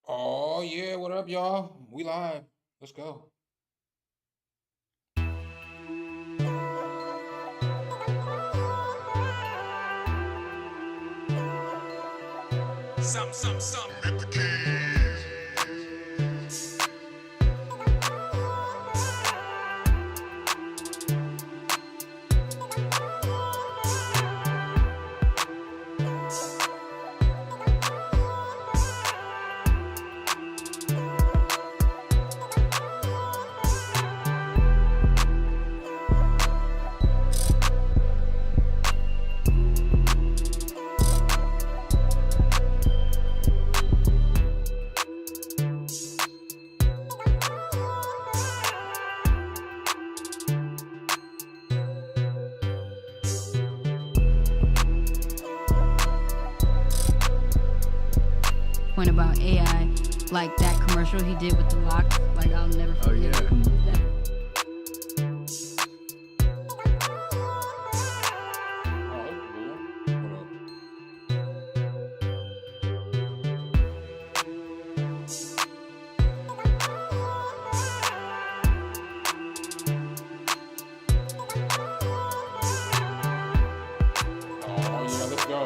Oh yeah, what up, y'all? We live. Let's go. Some at the keys. Point about AI, like that commercial he did with the locks. Like I'll never forget. Oh, yeah. That. Oh, that's cool. What up? Oh yeah, let's go.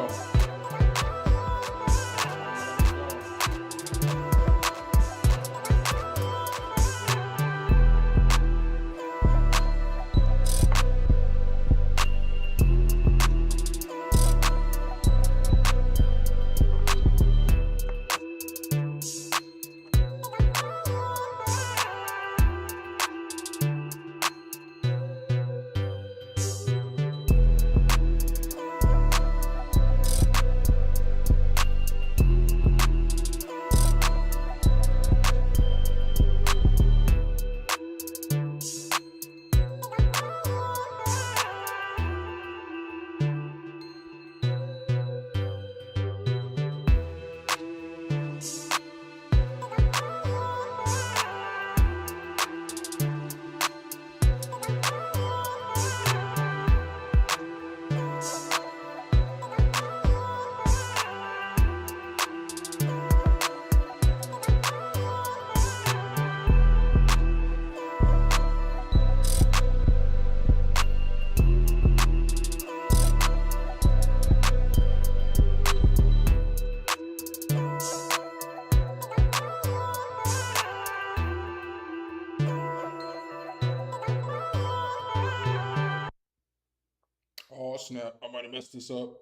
Oh snap! I might have messed this up.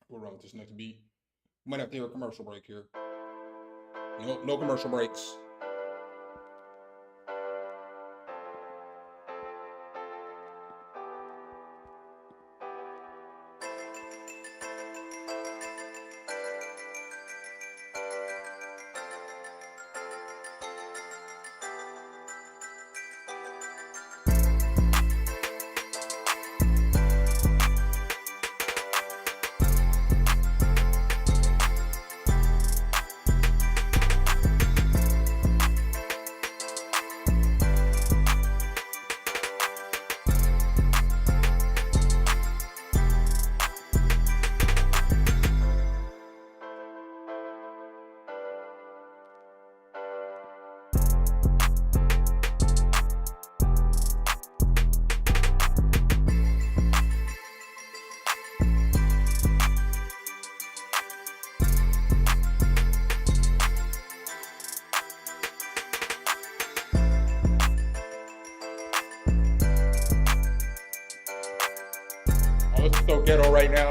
We'll run with this next beat. Might have to hear a commercial break here. Nope, no commercial breaks. Oh, this is so ghetto right now.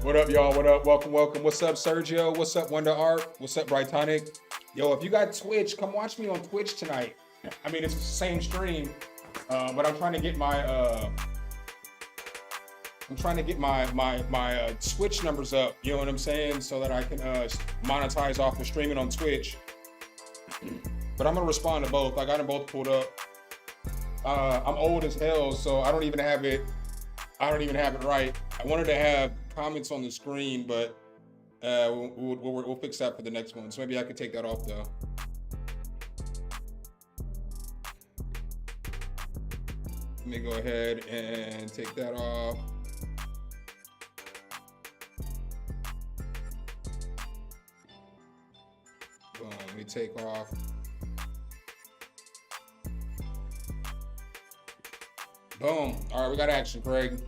What up, y'all? What up? Welcome, welcome. What's up, Sergio? What's up, Wonder Art? What's up, Brightonic? Yo, if you got Twitch, come watch me on Twitch tonight. I mean, it's the same stream, but I'm trying to get my Twitch numbers up. You know what I'm saying? So that I can monetize off the streaming on Twitch. But I'm gonna respond to both. I got them both pulled up. I'm old as hell, so I don't even have it right. I wanted to have comments on the screen, but we'll fix that for the next one. So maybe I could take that off though. Let me go ahead and take that off. me take off. Boom. All right, we got action, Craig.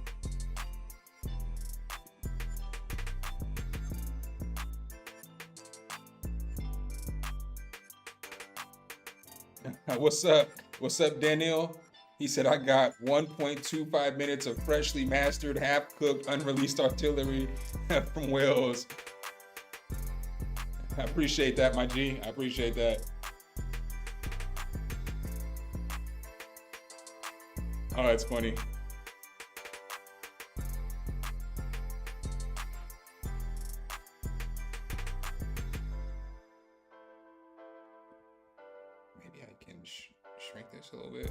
What's up? What's up, Daniel? He said, I got 1.25 minutes of freshly mastered, half-cooked, unreleased artillery from Wales. I appreciate that, my G. I appreciate that. Oh, that's funny. Maybe I can shrink this a little bit.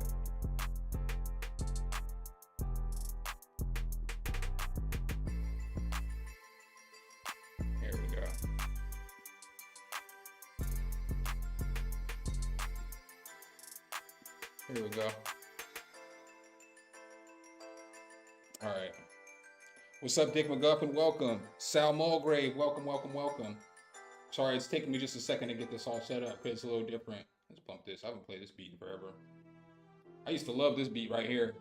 Here we go. Here we go. All right. What's up, Dick McGuffin? Welcome. Sal Mulgrave, welcome, welcome, welcome. Sorry, it's taking me just a second to get this all set up because it's a little different. Let's bump this. I haven't played this beat in forever. I used to love this beat right here.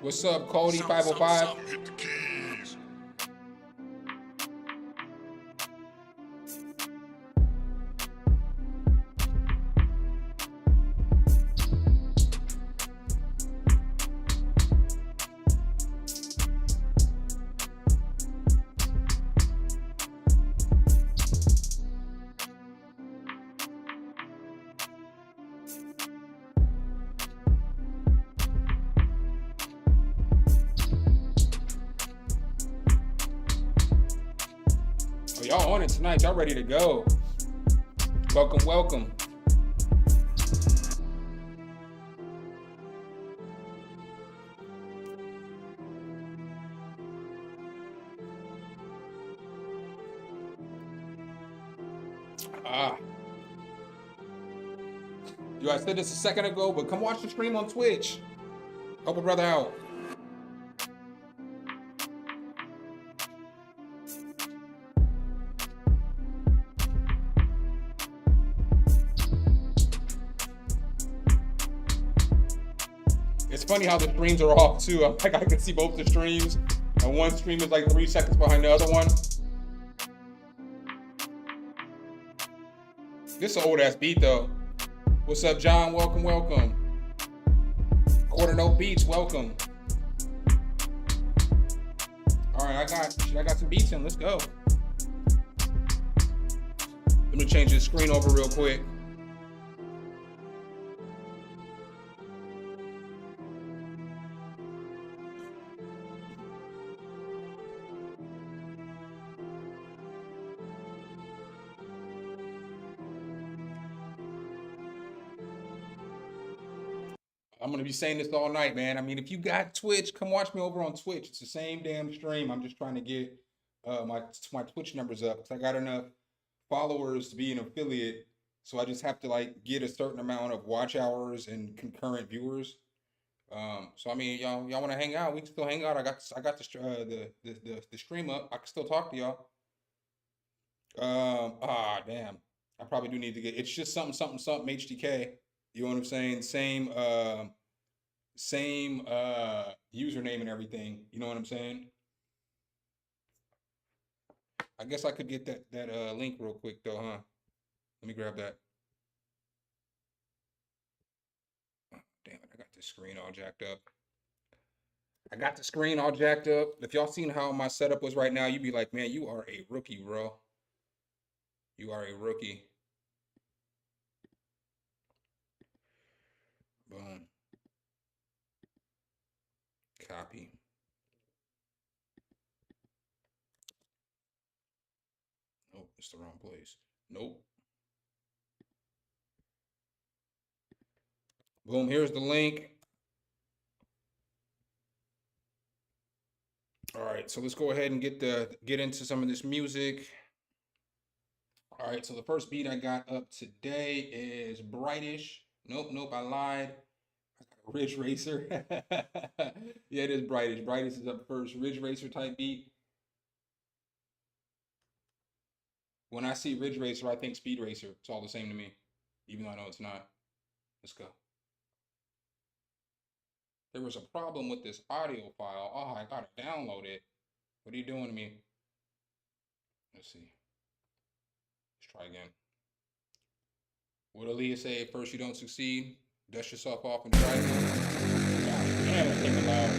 What's up, Cody 505? Hit the keys. Y'all on it tonight. Y'all ready to go. Welcome, welcome. Yo, I said this a second ago, but come watch the stream on Twitch. Help a brother out. It's funny how the streams are off too. I'm like, I can see both the streams, and one stream is like 3 seconds behind the other one. This is an old ass beat though. What's up, John? Welcome, welcome. Quarter Note Beats, welcome. All right, I got some beats in. Let's go. Let me change the screen over real quick. I'm gonna be saying this all night, man. I mean, if you got Twitch, come watch me over on Twitch. It's the same damn stream. I'm just trying to get my Twitch numbers up because I got enough followers to be an affiliate. So I just have to like get a certain amount of watch hours and concurrent viewers. So I mean, y'all want to hang out? We can still hang out. I got the stream up. I can still talk to y'all. Damn. I probably do need to get. It's just something HDK. You know what I'm saying? Same username and everything. You know what I'm saying? I guess I could get that link real quick though, huh? Let me grab that. Oh, damn it, I got the screen all jacked up. If y'all seen how my setup was right now, you'd be like, man, you are a rookie, bro. You are a rookie. Boom. Copy. Nope, it's the wrong place. Nope. Boom, here's the link. All right, so let's go ahead and get into some of this music. All right, so the first beat I got up today is Brightish. Nope, I lied. I got a Ridge Racer. Yeah, it is Brightest. Brightest is up first. Ridge Racer type beat. When I see Ridge Racer, I think Speed Racer. It's all the same to me, even though I know it's not. Let's go. There was a problem with this audio file. Oh, I gotta download it. What are you doing to me? Let's see. Let's try again. What Aaliyah say? First you don't succeed, dust yourself off and try again. God damn, it came loud.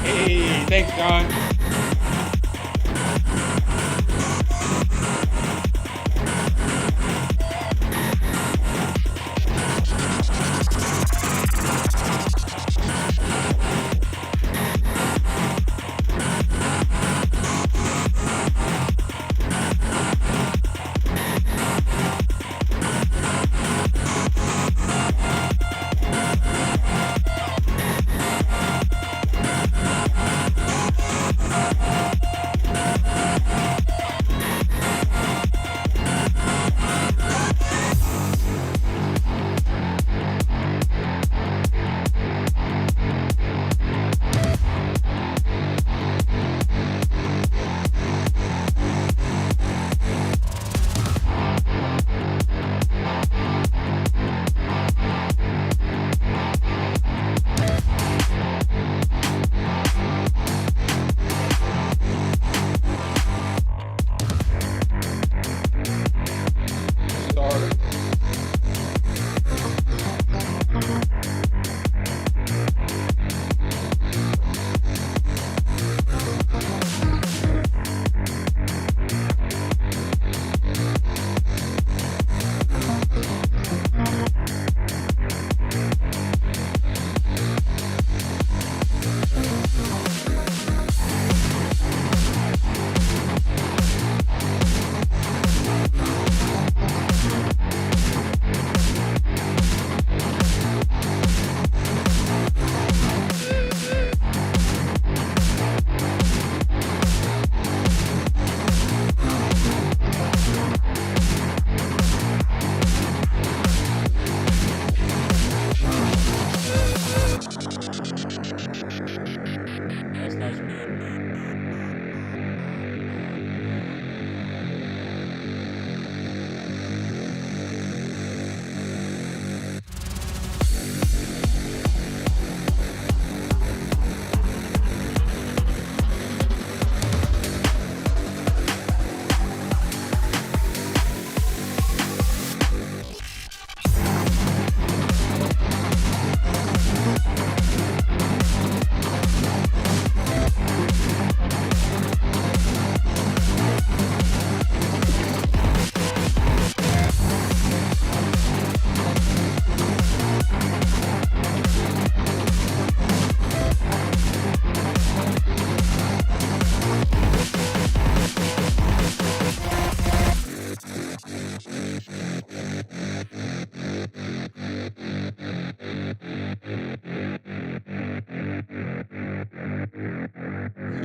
Hey, thanks, John. That's nice.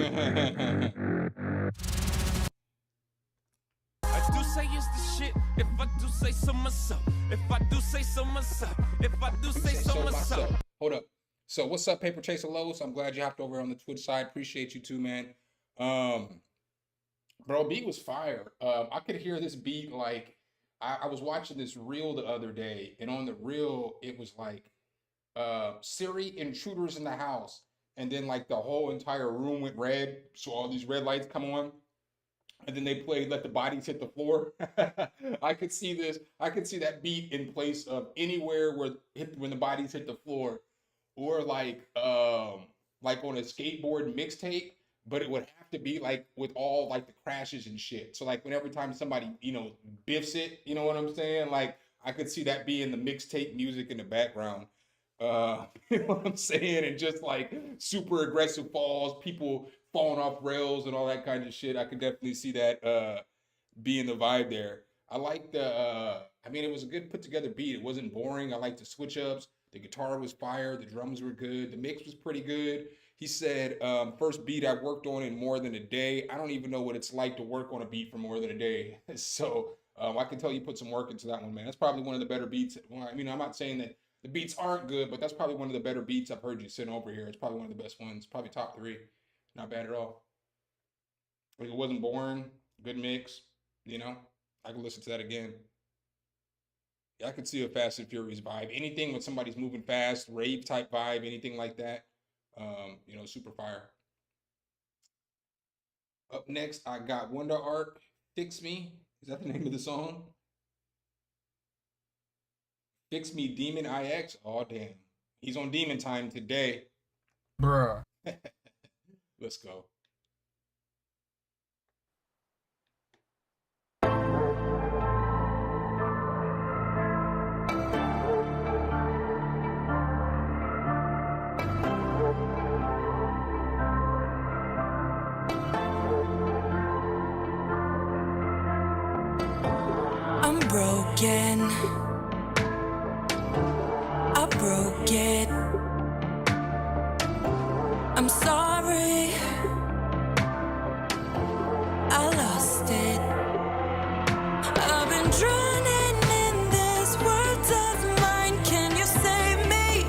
I do say it's the shit. If I do say so myself. If I do say so myself. If I do say so myself. Hold up. So what's up, Paper Chaser Lowe's? I'm glad you hopped over on the Twitch side. Appreciate you too, man. Bro, beat was fire. I could hear this beat like I was watching this reel the other day, and on the reel it was like Siri, intruders in the house, and then like the whole entire room went red, so all these red lights come on. And then they played Let the Bodies Hit the Floor. I could see this. I could see that beat in place of anywhere where when the bodies hit the floor, or like on a skateboard mixtape. But it would have to be like with all like the crashes and shit. So like whenever time somebody biffs it, you know what I'm saying? Like I could see that being the mixtape music in the background. You know what I'm saying? And just like super aggressive falls, people falling off rails and all that kind of shit. I could definitely see that being the vibe there. I like it was a good put together beat. It wasn't boring. I liked the switch ups. The guitar was fire. The drums were good. The mix was pretty good. He said, first beat I worked on in more than a day. I don't even know what it's like to work on a beat for more than a day. So I can tell you put some work into that one, man. That's probably one of the better beats. Well, I mean, I'm not saying that the beats aren't good, but that's probably one of the better beats I've heard you send over here. It's probably one of the best ones. Probably top 3. Not bad at all. It wasn't boring. Good mix. I could listen to that again. Yeah, I could see a Fast and Furious vibe. Anything with somebody's moving fast, rave type vibe, anything like that. Super fire. Up next, I got Wonder Art, Fix Me. Is that the name of the song? Fix Me, Demon IX. Oh, damn. He's on Demon Time today. Bruh. Let's go. I'm broken. I broke it. I'm sorry. I lost it. I've been drowning in this world of mine. Can you save me?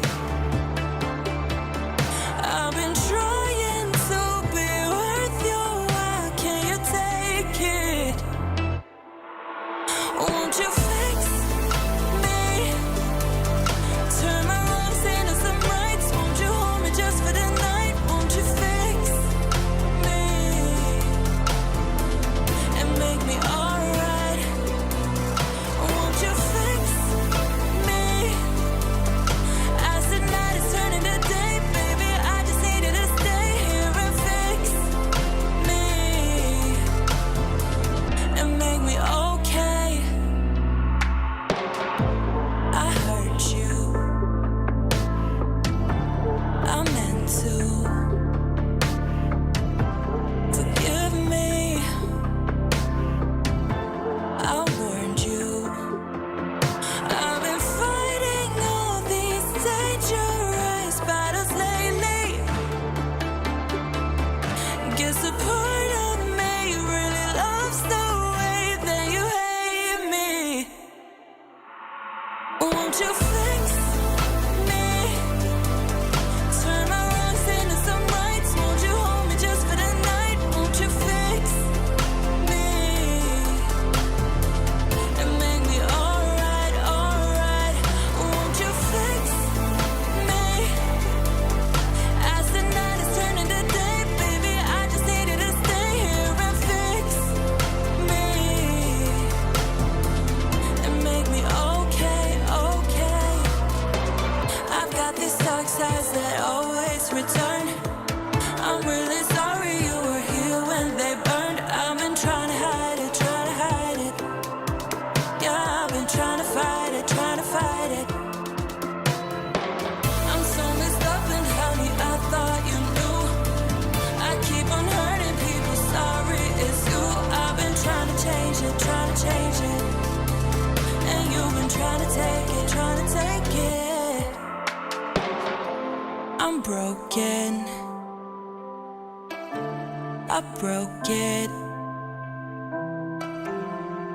I've been trying to be worth your while. Can you take it? Won't you fix me? Turn my wrongs into some rights. Won't you hold me just for the night? Won't you fix me and make me alright? Won't you fix me? As the night is turning to day, baby, I just needed to stay here and fix me and make me okay. I hurt you. I meant to. Forgive me. I warned you. I've been fighting all these dangerous battles lately. Guess a part of me really loves the way that you hate me. Won't you fix me? Turn my wrongs into some rights. Won't you hold me just for the night? Won't you fix me and make me alright, alright? Won't you fix me? As the night is turning to day, baby, I just needed to stay here and fix me and make me okay, okay. I've got these dark sides that always return. I'm really sorry you were here when they burned. I've been trying to hide it, trying to hide it. Yeah, I've been trying to fight it, trying to fight it. I'm so messed up and honey, I thought you knew. I keep on hurting people, sorry it's you. I've been trying to change it, trying to change it. And you've been trying to take it, trying to take it. I'm broken. I broke it.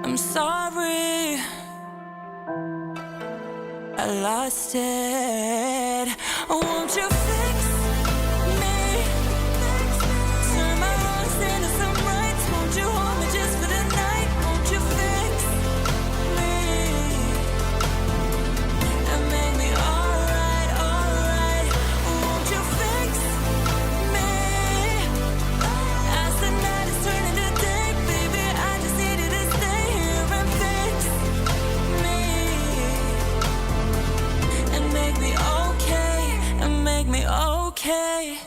I'm sorry, I lost it. Won't you fix me? Turn my wrongs into some rights. Won't you hold me just for the night? Won't you fix me and make me alright, alright? Won't you fix me? As the night is turning to day, baby, I just needed to stay here and fix me and make me okay, and make me okay.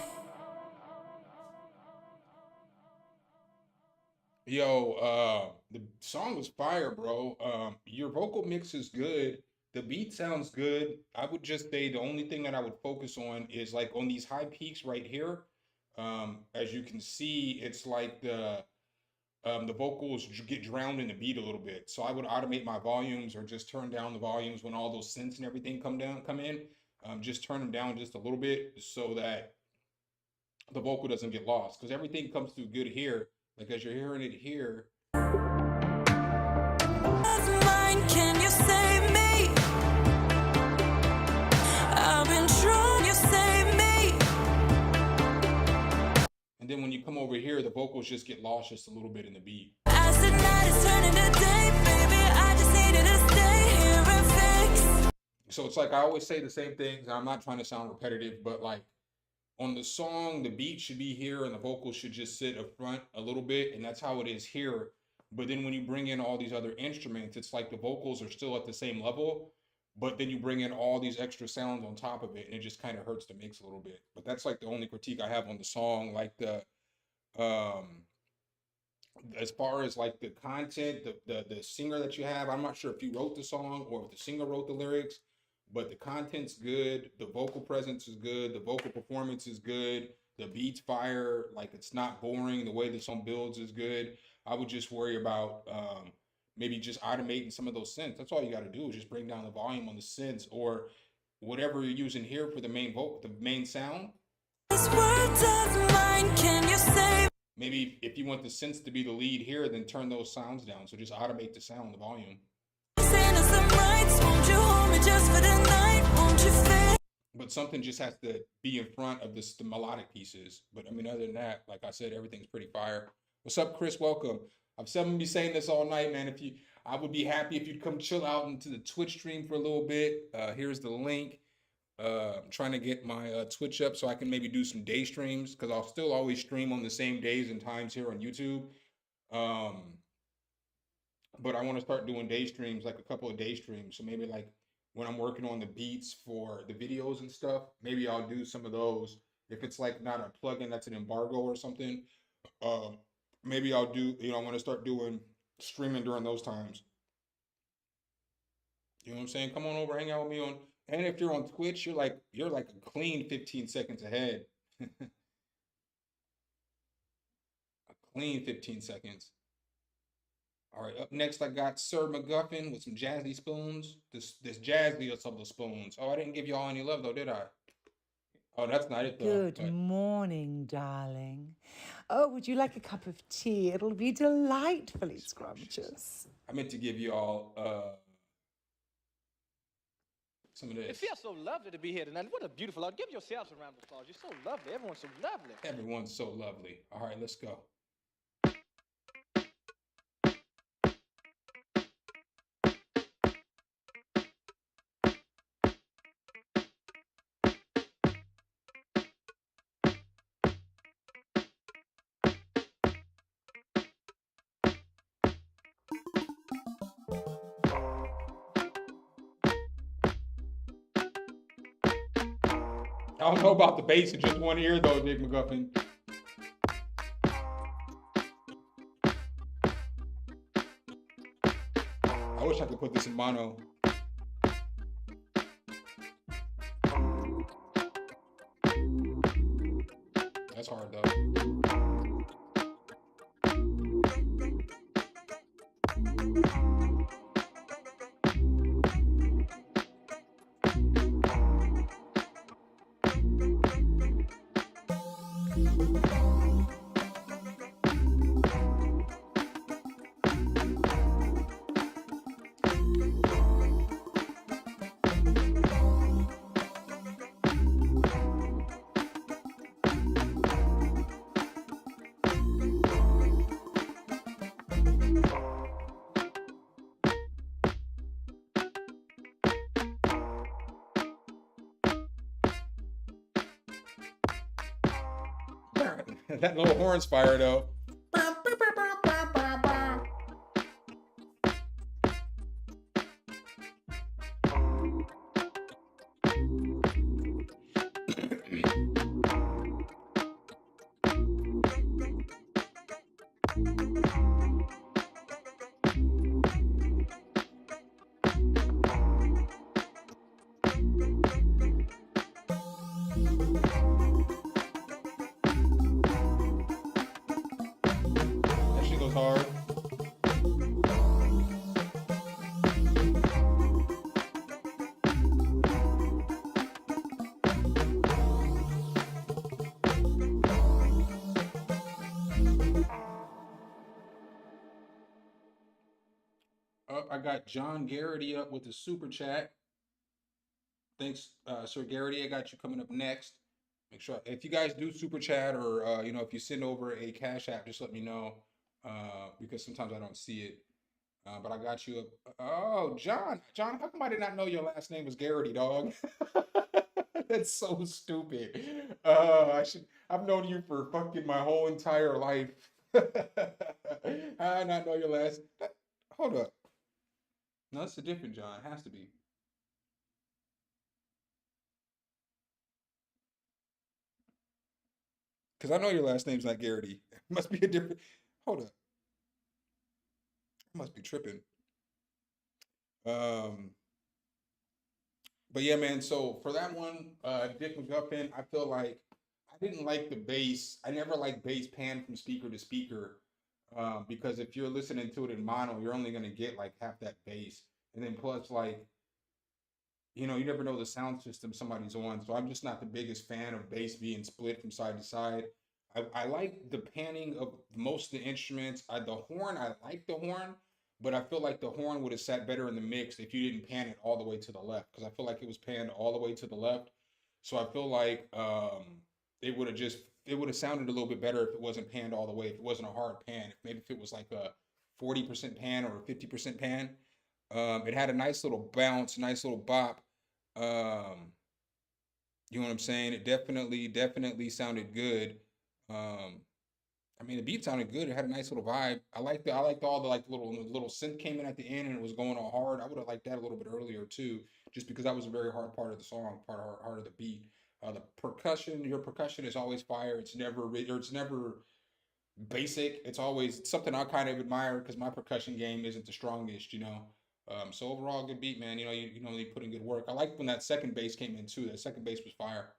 Yo, the song was fire, bro. Your vocal mix is good. The beat sounds good. I would just say the only thing that I would focus on is like on these high peaks right here. As you can see, it's like the vocals get drowned in the beat a little bit. So I would automate my volumes or just turn down the volumes when all those synths and everything come in. Just turn them down just a little bit so that the vocal doesn't get lost, because everything comes through good here. Like as you're hearing it here, That's mine, can you save me? I've been trying, you save me. and then when you come over here, the vocals just get lost just a little bit in the beat. As the night is turning to day, baby, I just needed to stay here and fix. So it's like I always say the same things. And I'm not trying to sound repetitive, but like on the song, the beat should be here and the vocals should just sit up front a little bit, and that's how it is here. But then when you bring in all these other instruments, it's like the vocals are still at the same level, but then you bring in all these extra sounds on top of it, and it just kind of hurts the mix a little bit. But that's like the only critique I have on the song. Like as far as like the content, the singer that you have, I'm not sure if you wrote the song or if the singer wrote the lyrics, but the content's good, the vocal presence is good, the vocal performance is good, the beats fire, like it's not boring, the way the song builds is good. I would just worry about maybe just automating some of those synths. That's all you got to do is just bring down the volume on the synths or whatever you're using here for the main vocal, the main sound. This world's of mine, can you save? Maybe if you want the synths to be the lead here, then turn those sounds down. So just automate the sound, the volume. Send us some rights, won't you hold me just for the night? Won't you fix? But something just has to be in front of the melodic pieces. But I mean, other than that, like I said, everything's pretty fire. What's up, Chris? Welcome. I've been be saying this all night, man. I would be happy if you'd come chill out into the Twitch stream for a little bit. Here's the link. I'm trying to get my Twitch up so I can maybe do some day streams, because I'll still always stream on the same days and times here on YouTube. But I want to start doing day streams, like a couple of day streams. So maybe like when I'm working on the beats for the videos and stuff, maybe I'll do some of those. If it's like not a plugin that's an embargo or something, maybe I'll do, I want to start doing streaming during those times. You know what I'm saying? Come on over, hang out with me on, and if you're on Twitch, you're like a clean 15 seconds ahead. A clean 15 seconds. All right, up next, I got Sir McGuffin with some Jazzy Spoons. This jazziest of the spoons. Oh, I didn't give y'all any love, though, did I? Oh, that's not it, though. Good morning, darling. Oh, would you like a cup of tea? It'll be delightfully scrumptious. I meant to give y'all some of It this. feels so lovely to be here tonight. What a beautiful out. Give yourselves a round of applause. You're so lovely. Everyone's so lovely. Everyone's so lovely. All right, let's go. I don't know about the bass in just one ear, though, Dick McGuffin. I wish I could put this in mono. That's hard, though. That little horn's fire though. That shit goes hard. I got John Garrity up with the super chat. Thanks, Sir Garrity. I got you coming up next. Make sure if you guys do super chat or if you send over a Cash App, just let me know because sometimes I don't see it. But I got you up. Oh, John, how come I did not know your last name was Garrity, dog? That's so stupid. I've known you for fucking my whole entire life. I not know your last. Hold up. No, it's a different John. It has to be. Because I know your last name's not Garrity. It must be a different. Hold up. I must be tripping. But yeah, man. So for that one, Dick McGuffin, I feel like I didn't like the bass. I never liked bass pan from speaker to speaker. Because if you're listening to it in mono, you're only gonna get like half that bass. And then plus like, you never know the sound system somebody's on. So I'm just not the biggest fan of bass being split from side to side. I like the panning of most of the instruments. The horn, I like the horn, but I feel like the horn would have sat better in the mix if you didn't pan it all the way to the left. Because I feel like it was panned all the way to the left. So I feel like it would have sounded a little bit better if it wasn't panned all the way, if it wasn't a hard pan. Maybe if it was like a 40% pan or a 50% pan. It had a nice little bounce, nice little bop. You know what I'm saying? It definitely sounded good. I mean, the beat sounded good. It had a nice little vibe. I liked all the like little synth came in at the end and it was going all hard. I would have liked that a little bit earlier too, just because that was a very hard part of the song, part of the beat. The percussion, your percussion is always fire. It's never basic. It's always something I kind of admire because my percussion game isn't the strongest, So overall, good beat, man. You put in good work. I liked when that second bass came in too. That second bass was fire.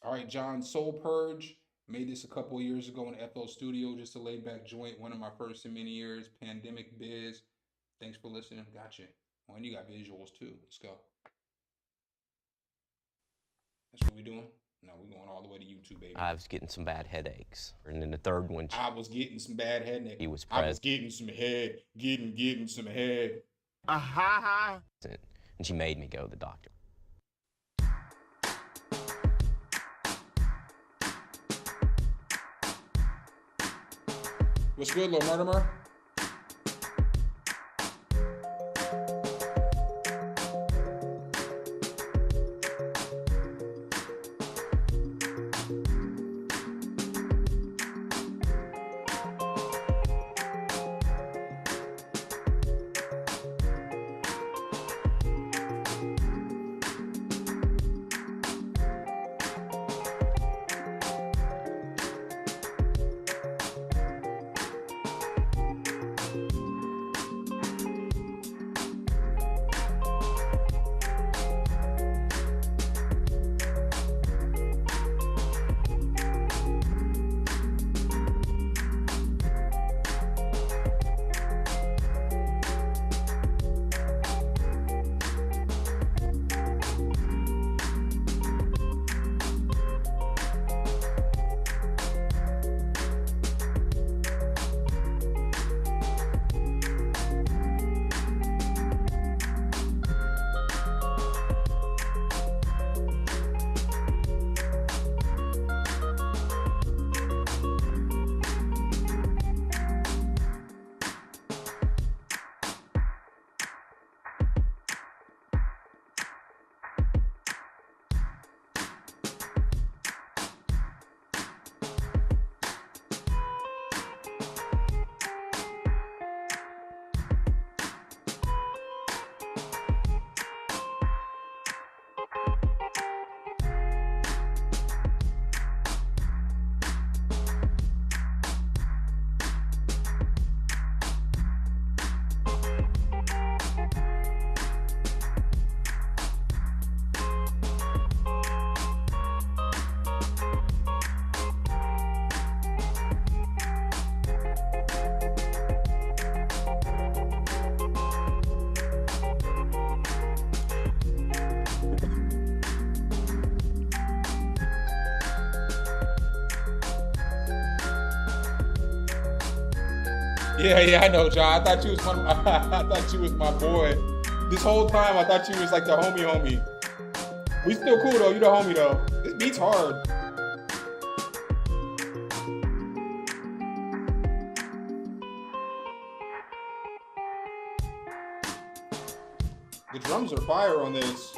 All right, John, Soul Purge. Made this a couple of years ago in FL Studio, just a laid back joint. One of my first in many years. Pandemic Biz. Thanks for listening. Gotcha. Oh, and you got visuals too. Let's go. That's what we doing? No, we're going all the way to YouTube, baby. I was getting some bad headaches. And then the third one, I was getting some bad headache. He was I was getting some head. Getting some head. and she made me go to the doctor. What's good, Lil Mortimer? Yeah, I know, John. I thought you was I thought you was my boy. This whole time, I thought you was like the homie. We still cool though. You the homie though. This beat's hard. The drums are fire on this.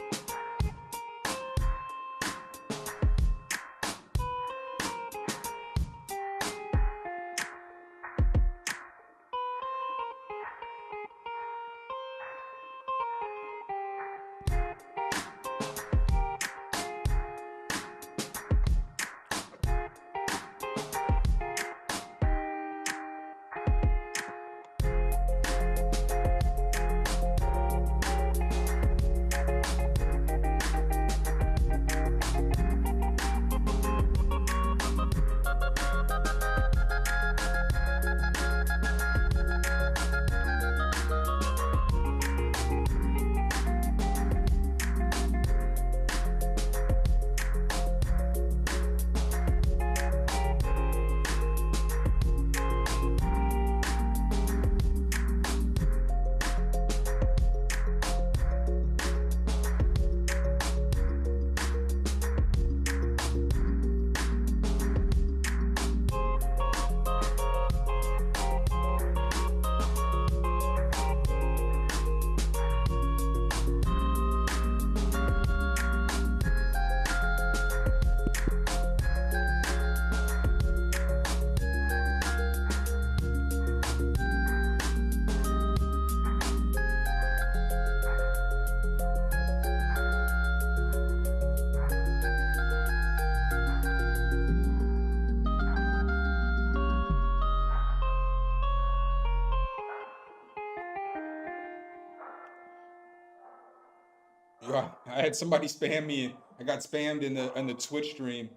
Yeah, I had somebody spam me. I got spammed in the Twitch stream.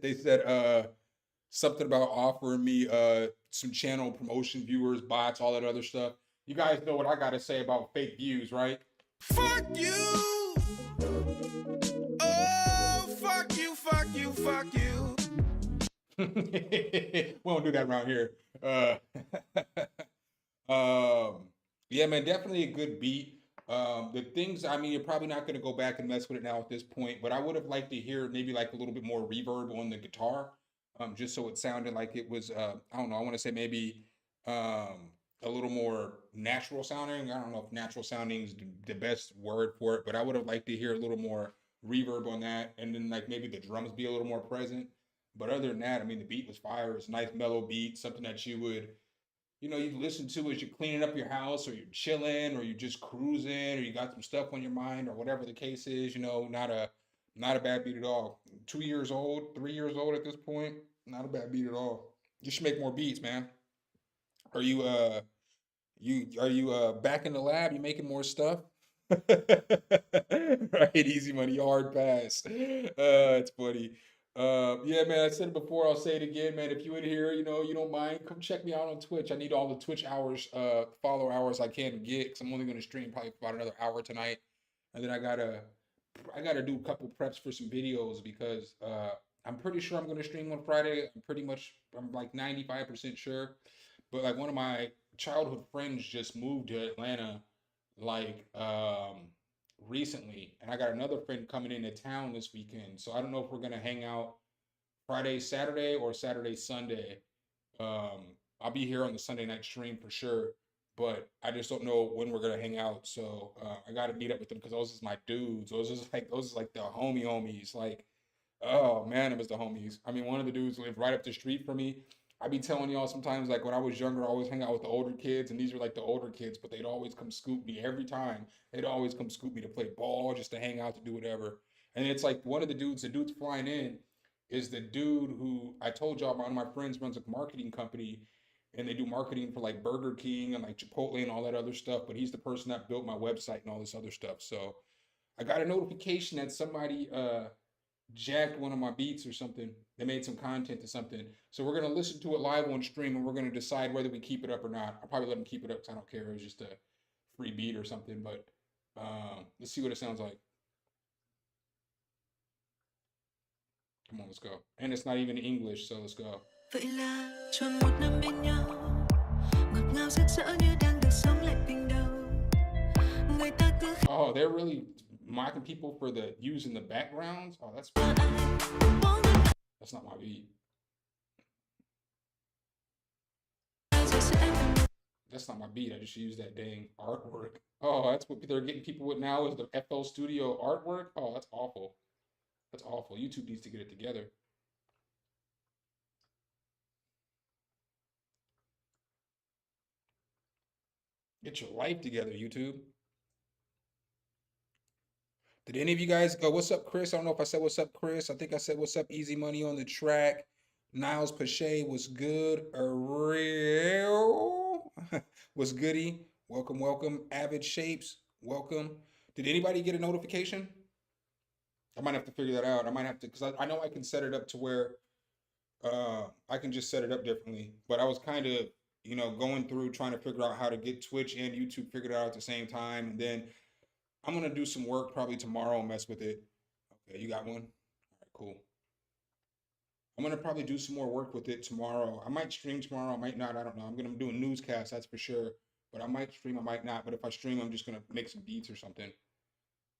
They said something about offering me some channel promotion, viewers, bots, all that other stuff. You guys know what I gotta say about fake views, right? Fuck you! Oh, fuck you, fuck you, fuck you. We won't do that around here. Yeah, man, definitely a good beat. The things, I mean, you're probably not going to go back and mess with it now at this point, but I would have liked to hear maybe like a little bit more reverb on the guitar, just so it sounded like it was, I don't know, I want to say maybe a little more natural sounding. I don't know if natural sounding is the best word for it, but I would have liked to hear a little more reverb on that, and then like maybe the drums be a little more present. But other than that, I mean, the beat was fire. It's a nice mellow beat, something that you would, you know, you listen to as you're cleaning up your house, or you're chilling, or you're just cruising, or you got some stuff on your mind, or whatever the case is. You know, not a bad beat at all. 2 years old, 3 years old at this point, not a bad beat at all. You should make more beats, man. Are you back in the lab? You making more stuff? Right, easy money, hard pass. It's funny. Yeah, man, I said it before, I'll say it again, man. If you in here, you know, you don't mind, come check me out on Twitch. I need all the Twitch hours, follow hours I can get, because I'm only gonna stream probably for about another hour tonight. And then I gotta do a couple preps for some videos, because I'm pretty sure I'm gonna stream on Friday. I'm like 95% sure. But like one of my childhood friends just moved to Atlanta like recently, and I got another friend coming into town this weekend. So I don't know if we're gonna hang out Friday, Saturday, or Saturday, Sunday. I'll be here on the Sunday night stream for sure, but I just don't know when we're gonna hang out. So I gotta meet up with them, because those is my dudes. Those is like the homies. Like, oh man, it was the homies. I mean, one of the dudes lived right up the street from me. I be telling y'all sometimes, like when I was younger, I always hang out with the older kids, and these were like the older kids, but they'd always come scoop me every time. They'd always come scoop me to play ball, just to hang out, to do whatever. And it's like one of the dudes flying in is the dude who I told y'all, one of my friends runs a marketing company, and they do marketing for like Burger King and like Chipotle and all that other stuff. But he's the person that built my website and all this other stuff. So I got a notification that somebody jacked one of my beats or something. They made some content to something. So we're gonna listen to it live on stream, and we're gonna decide whether we keep it up or not. I'll probably let them keep it up, because I don't care. It was just a free beat or something. But let's see what it sounds like. Come on, let's go. And it's not even English, so let's go. Vậy là chọn một năm bên nhau ngào rực rỡ như đang được sống lại tình đầu. Người ta cứ Oh, they're really mocking people for the using the backgrounds. Oh, that's ai muốn được that's not my beat. rồi sẽ em That's not my beat. I just used that dang artwork. Oh, that's what they're getting people with now is the FL Studio artwork. Oh, that's awful. That's awful. YouTube needs to get it together. Get your life together, YouTube. Did any of you guys go, what's up, Chris? I don't know if I said what's up, Chris. I think I said what's up, Easy Money on the track. Niles Pache was good. Real was goody. Welcome, welcome. Avid Shapes, welcome. Did anybody get a notification? I might have to figure that out. I might have to, because I know I can set it up to where I can just set it up differently. But I was kind of, you know, going through trying to figure out how to get Twitch and YouTube figured out at the same time. And then I'm going to do some work probably tomorrow and mess with it. Okay, you got one? All right, cool. I'm going to probably do some more work with it tomorrow. I might stream tomorrow. I might not. I don't know. I'm going to do a newscast, that's for sure. But I might stream. I might not. But if I stream, I'm just going to make some beats or something.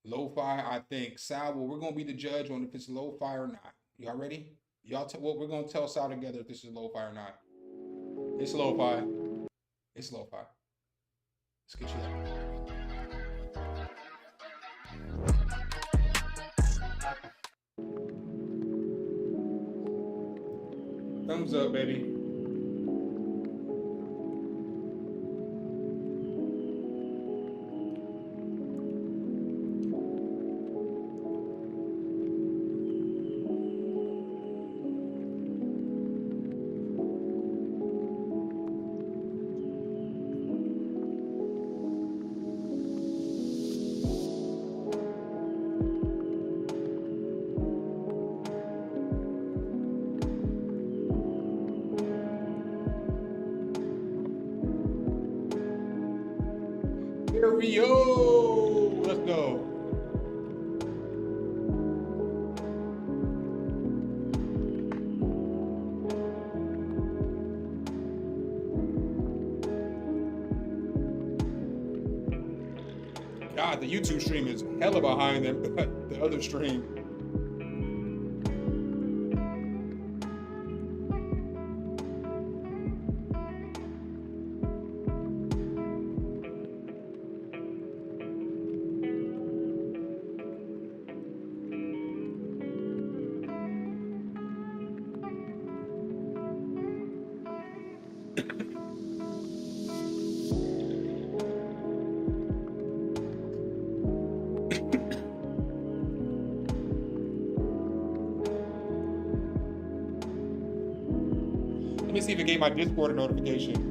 Lo-fi, I think. Sal, well, we're going to be the judge on if it's lo-fi or not. Y'all ready? Y'all well, we're going to tell Sal together if this is lo-fi or not. It's lo-fi. It's lo-fi. Let's get you that. Thumbs up, baby. Here we go. Let's go. God, the YouTube stream is hella behind the other stream. Let me see if it gave my Discord a notification.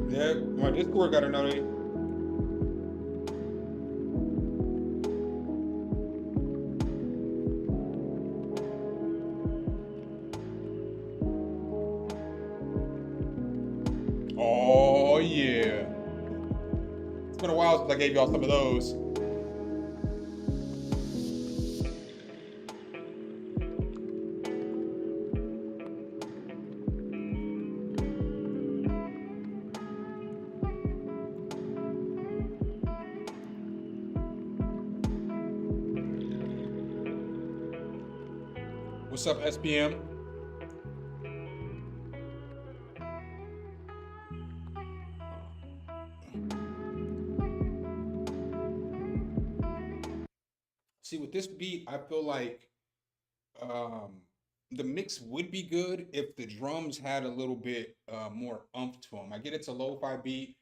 Yeah, my Discord got a notification. Oh, yeah. It's been a while since I gave y'all some of those. What's up, SPM? See, with this beat, I feel like the mix would be good if the drums had a little bit more oomph to them. I get it's a lo-fi beat,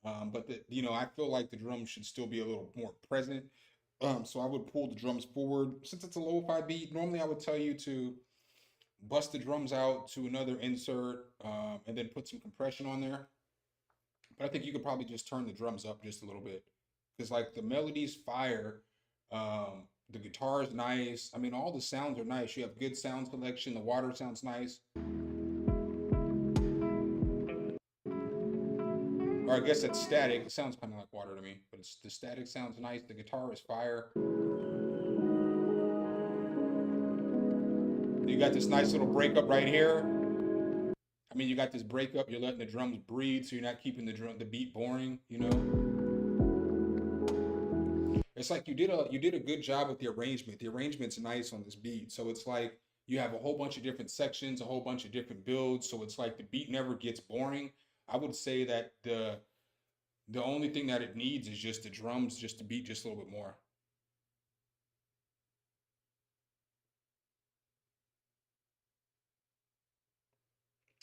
but I feel like the drums should still be a little more present. So I would pull the drums forward. Since it's a lo-fi beat, normally I would tell you to bust the drums out to another insert and then put some compression on there. But I think you could probably just turn the drums up just a little bit because like the melody's fire. The guitar is nice. I mean, all the sounds are nice. You have good sound selection. The water sounds nice. Or I guess it's static. It sounds kind of like water to me, but the static sounds nice. The guitar is fire. You got this nice little breakup right here. I mean, you got this breakup. You're letting the drums breathe, so you're not keeping the beat boring. You know. It's like you did a good job with the arrangement. The arrangement's nice on this beat. So it's like you have a whole bunch of different sections, a whole bunch of different builds. So it's like the beat never gets boring. I would say that the only thing that it needs is just the drums, just to beat just a little bit more.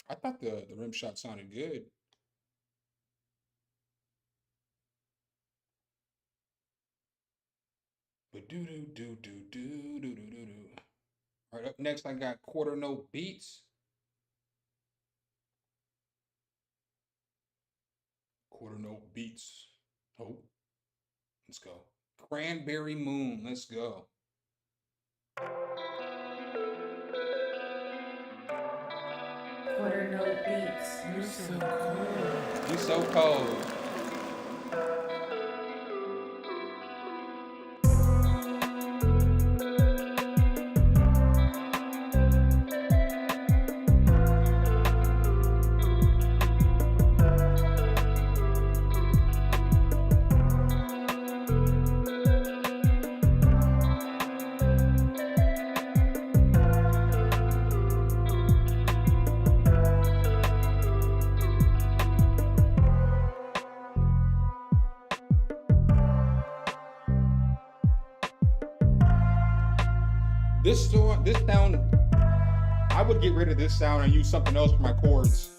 I thought the rim shot sounded good. All right, up next I got quarter note beats. Quarter note beats. Oh, let's go. Cranberry Moon. Let's go. Quarter note beats. You're so cold. You so cold. This sound, I would get rid of this sound and use something else for my chords.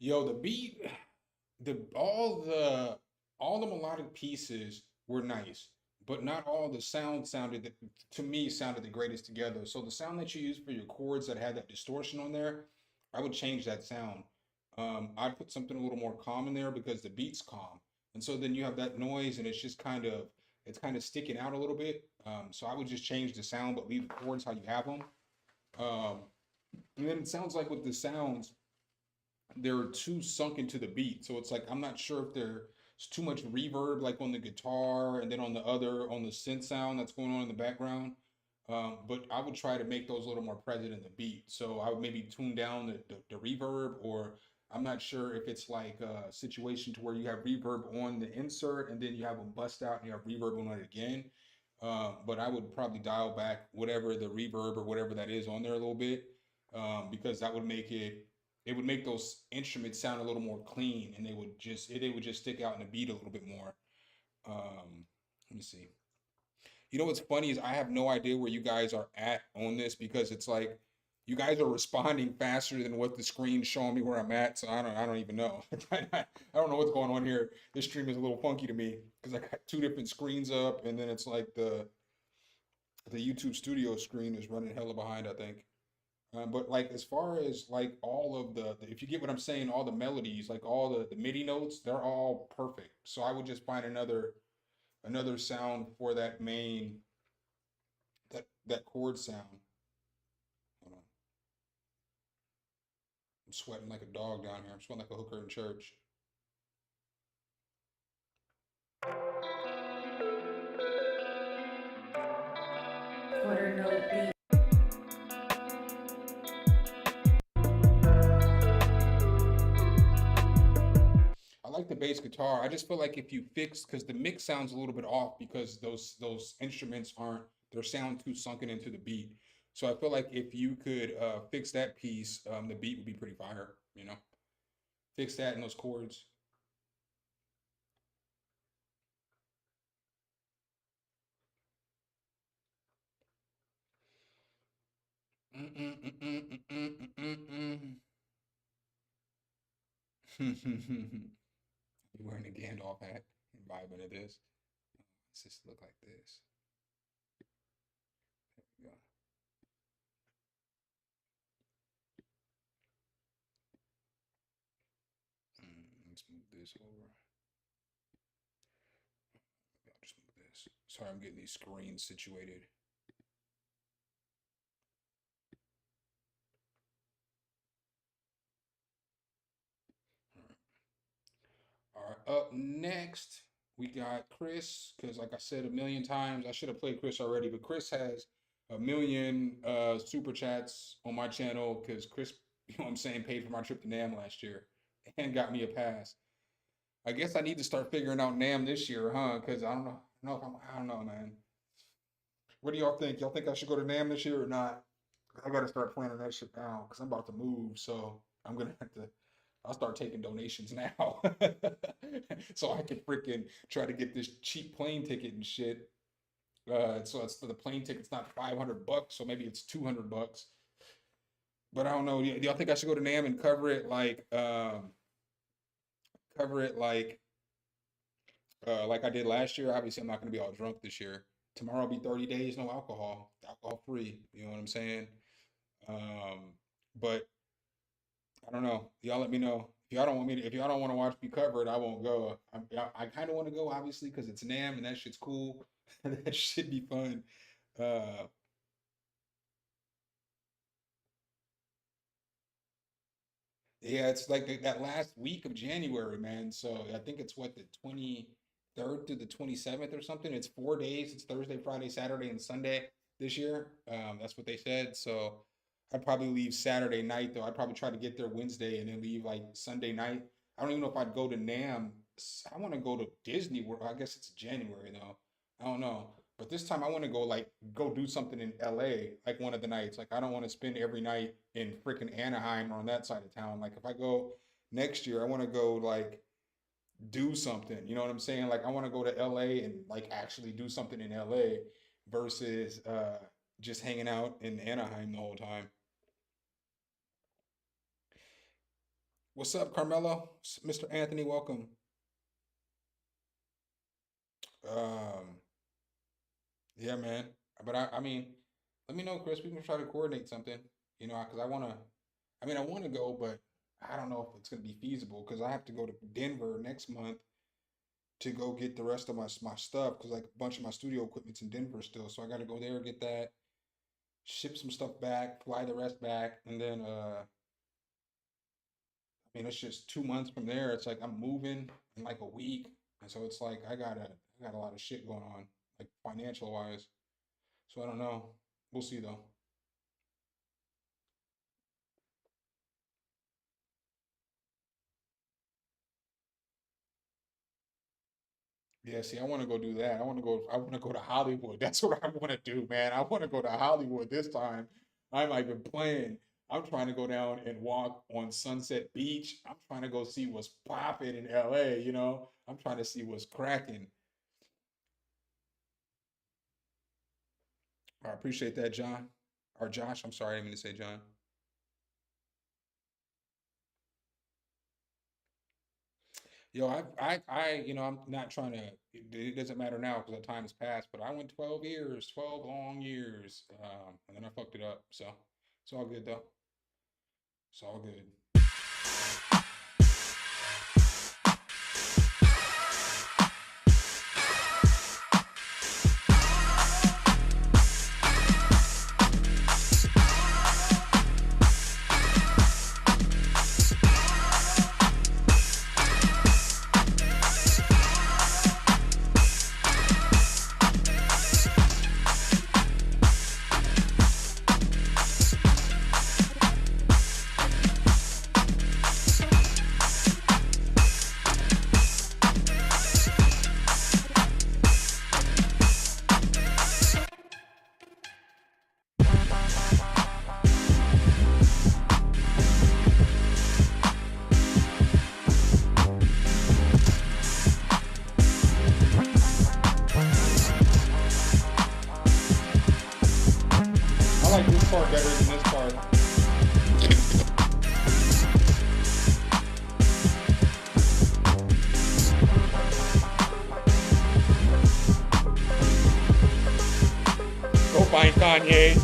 Yo, the beat, all the melodic pieces were nice, but not all the sound sounded to me sounded the greatest together. So the sound that you use for your chords that had that distortion on there, I would change that sound. I'd put something a little more calm in there because the beat's calm. And so then you have that noise and it's kind of sticking out a little bit. So I would just change the sound, but leave the chords how you have them. And then it sounds like with the sounds, they're too sunk into the beat. So it's like, I'm not sure if they're it's too much reverb like on the guitar and then on the synth sound that's going on in the background. But I would try to make those a little more present in the beat. So I would maybe tune down the reverb, or I'm not sure if it's like a situation to where you have reverb on the insert and then you have them bust out and you have reverb on it again. But I would probably dial back whatever the reverb or whatever that is on there a little bit, because that would make it would make those instruments sound a little more clean, and they would just stick out in the beat a little bit more. Let me see. You know what's funny is I have no idea where you guys are at on this, because it's like you guys are responding faster than what the screen's showing me where I'm at. So I don't even know. I don't know what's going on here. This stream is a little funky to me because I got two different screens up, and then it's like the YouTube Studio screen is running hella behind, I think. But like as far as like all of the if you get what I'm saying, all the melodies, like all the MIDI notes, they're all perfect. So I would just find another sound for that main that chord sound. Hold on. I'm sweating like a dog down here. I'm sweating like a hooker in church. Quarter note beat. I like the bass guitar. I just feel like if you fix, because the mix sounds a little bit off because those instruments their sound too sunken into the beat. So I feel like if you could fix that piece, the beat would be pretty fire, you know? Fix that and those chords. You're wearing a Gandalf hat and vibing to this. Let's just look like this. There we go. Let's move this over. I'll just move this. Sorry, I'm getting these screens situated. All right, up next, we got Chris, because like I said a million times, I should have played Chris already, but Chris has a million super chats on my channel because Chris, you know what I'm saying, paid for my trip to NAMM last year and got me a pass. I guess I need to start figuring out NAMM this year, huh? Because I don't know, man. What do y'all think? Y'all think I should go to NAMM this year or not? I got to start planning that shit now because I'm about to move, so I'm gonna have to. I'll start taking donations now, so I can freaking try to get this cheap plane ticket and shit. So it's the plane ticket's not $500, so maybe it's $200. But I don't know. Do y'all think I should go to NAMM and cover it like I did last year? Obviously, I'm not gonna be all drunk this year. Tomorrow will be 30 days, no alcohol, alcohol free. You know what I'm saying? But I don't know. Y'all let me know. If y'all don't want to watch me cover it, I won't go. I kind of want to go, obviously, because it's NAMM and that shit's cool. That should be fun. Yeah, it's like that last week of January, man. So I think it's what, the 23rd to the 27th or something. It's 4 days. It's Thursday, Friday, Saturday, and Sunday this year. That's what they said. So I'd probably leave Saturday night, though. I'd probably try to get there Wednesday and then leave like Sunday night. I don't even know if I'd go to NAMM. I want to go to Disney World. I guess it's January though. I don't know. But this time I want to go do something in LA, like one of the nights. Like I don't want to spend every night in freaking Anaheim or on that side of town. Like if I go next year, I want to go like do something. You know what I'm saying? Like I want to go to LA and like actually do something in LA versus just hanging out in Anaheim the whole time. What's up, Carmelo? Mr. Anthony, welcome. Yeah, man. But I mean, let me know, Chris. We can try to coordinate something, you know, because I want to go, but I don't know if it's going to be feasible because I have to go to Denver next month to go get the rest of my stuff because like a bunch of my studio equipment's in Denver still. So I got to go there, get that, ship some stuff back, fly the rest back, and then I mean, it's just 2 months from there. It's like I'm moving in like a week. And so it's like I got a lot of shit going on, like financial wise. So I don't know. We'll see though. Yeah, see, I want to go do that. I want to go to Hollywood. That's what I want to do, man. I want to go to Hollywood this time. I'm not even playing. I'm trying to go down and walk on Sunset Beach. I'm trying to go see what's popping in LA, you know? I'm trying to see what's cracking. I appreciate that, John. Or Josh, I'm sorry, I didn't mean to say John. Yo, I'm not trying to. It doesn't matter now because the time has passed. But I went 12 years, 12 long years, and then I fucked it up. So it's all good though. It's all good. I like this part better than this part. Go find Kanye.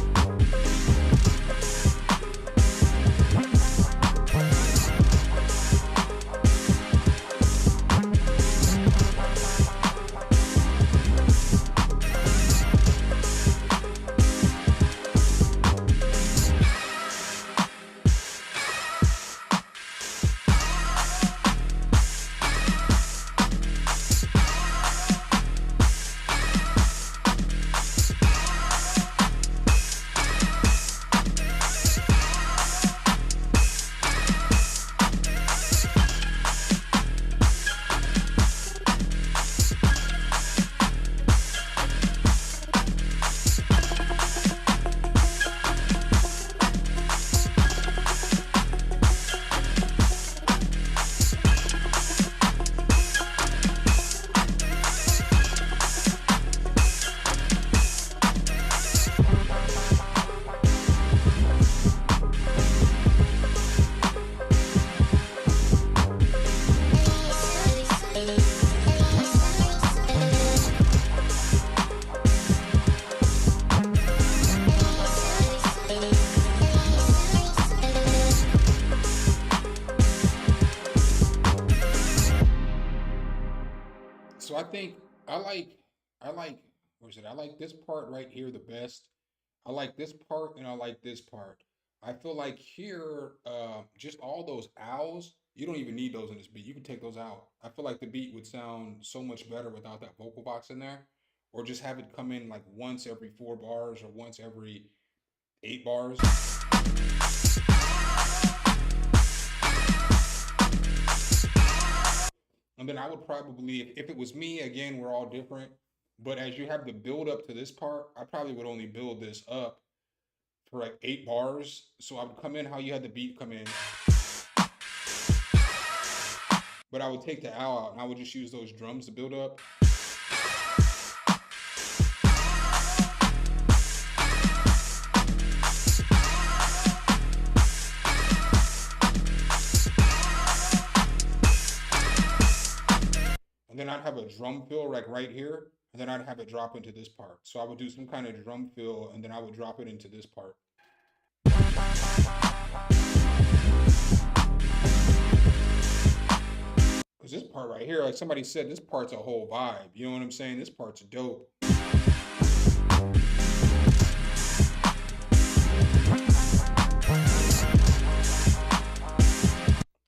So I think I like where's it? I like this part right here the best. I like this part and I like this part. I feel like here, just all those owls, you don't even need those in this beat. You can take those out. I feel like the beat would sound so much better without that vocal box in there, or just have it come in like once every 4 bars or once every 8 bars. And then I would probably, if it was me, again, we're all different. But as you have the build up to this part, I probably would only build this up for like 8 bars. So I would come in how you had the beat come in. But I would take the owl out and I would just use those drums to build up. And then I'd have a drum fill like right here, and then I'd have it drop into this part. So I would do some kind of drum fill, and then I would drop it into this part. Because this part right here, like somebody said, this part's a whole vibe. You know what I'm saying? This part's dope.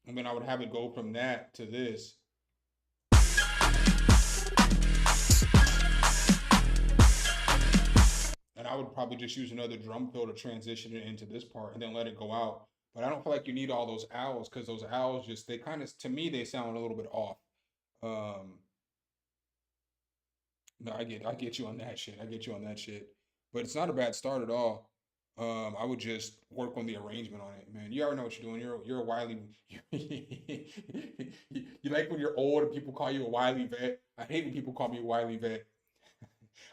And then I would have it go from that to this. would probably just use another drum fill to transition it into this part and then let it go out. But I don't feel like you need all those owls because those owls just they kind of to me they sound a little bit off. Um, no, I get you on that shit. I get you on that shit. But it's not a bad start at all. I would just work on the arrangement on it, man. You already know what you're doing. You're a wily. You like when you're old and people call you a wily vet. I hate when people call me a wily vet,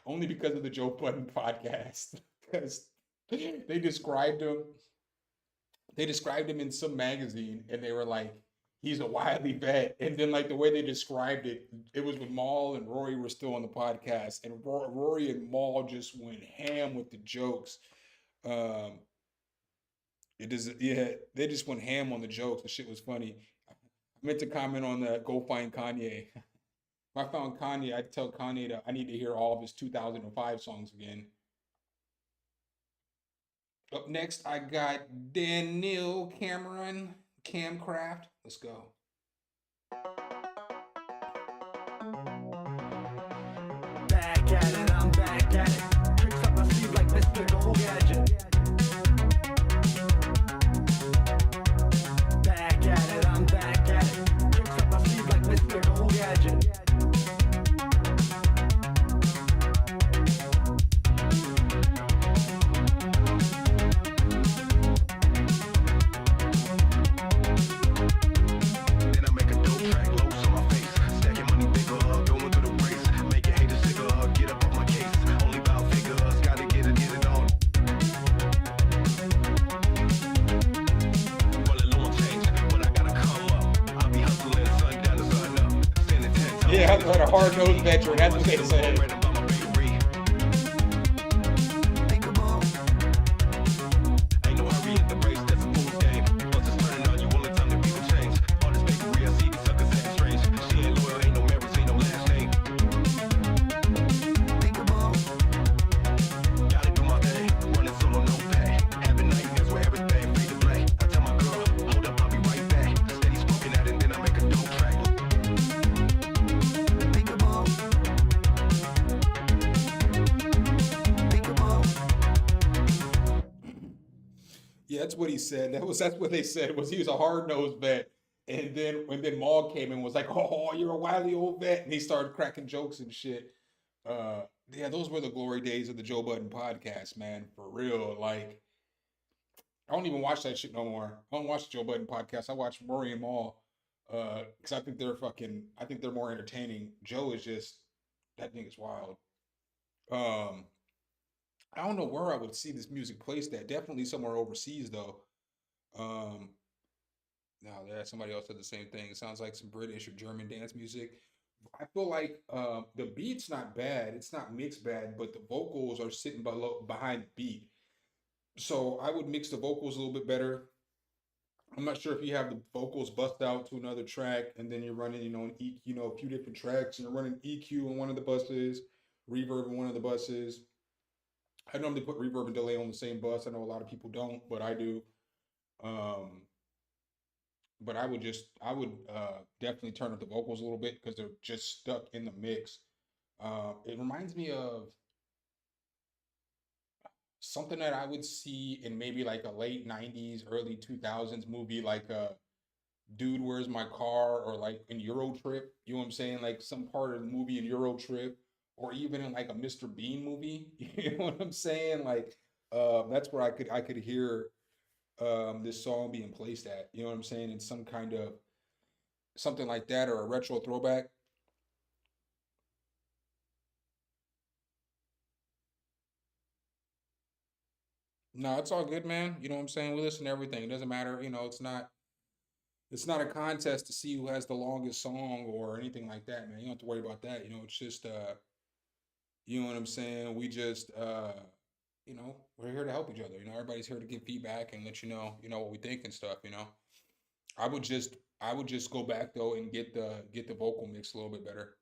only because of the Joe Budden podcast. Because they described him. They described him in some magazine, and they were like, "He's a wily vet." And then, like the way they described it, it was when Maul and Rory were still on the podcast, and Rory and Maul just went ham with the jokes. Um, it is, yeah, they just went ham on the jokes. The shit was funny. I meant to comment on that. Go find Kanye. If I found Kanye, I'd tell Kanye that I need to hear all of his 2005 songs again. Up next, I got Daniel Cameron, Camcraft. Let's go. Back at it, I'm back at it. Tricks up my sleeve like Mr. Go Gadget. Back at it, I'm back at it. Tricks up my sleeve like Mr. Go Gadget. Yeah, I had a hard-nosed veteran. That's what they said. Yeah, that's what he said. That's what they said was he was a hard-nosed vet. And then Maul came and was like, "Oh, you're a wily old vet," and he started cracking jokes and shit. Yeah, those were the glory days of the Joe Budden podcast, man, for real. Like, I don't even watch that shit no more. I don't watch the Joe Budden podcast. I watch Rory and Maul, because I think they're more entertaining. Joe is just that nigga's wild. I don't know where I would see this music placed at. Definitely somewhere overseas though. Um, Now, yeah, somebody else said the same thing. It sounds like some British or German dance music. I feel like the beat's not bad. It's not mixed bad, but the vocals are sitting behind the beat. So I would mix the vocals a little bit better. I'm not sure if you have the vocals bust out to another track and then you're running, a few different tracks and you're running EQ in one of the buses, reverb in one of the buses. I normally put reverb and delay on the same bus. I know a lot of people don't, but I do. But I would definitely turn up the vocals a little bit because they're just stuck in the mix. It reminds me of something that I would see in maybe like a late 90s, early 2000s movie, like Dude, Where's My Car? Or like in Euro Trip, you know what I'm saying? Like some part of the movie in Euro Trip, or even in like a Mr. Bean movie. You know what I'm saying? Like that's where I could hear this song being placed at. You know what I'm saying? In some kind of something like that, or a retro throwback. No, it's all good, man. You know what I'm saying? We listen to everything. It doesn't matter. It's not a contest to see who has the longest song or anything like that, man. You don't have to worry about that. It's just you know what I'm saying? We just we're here to help each other. Everybody's here to give feedback and let you know what we think and stuff. I would just go back though and get the vocal mix a little bit better.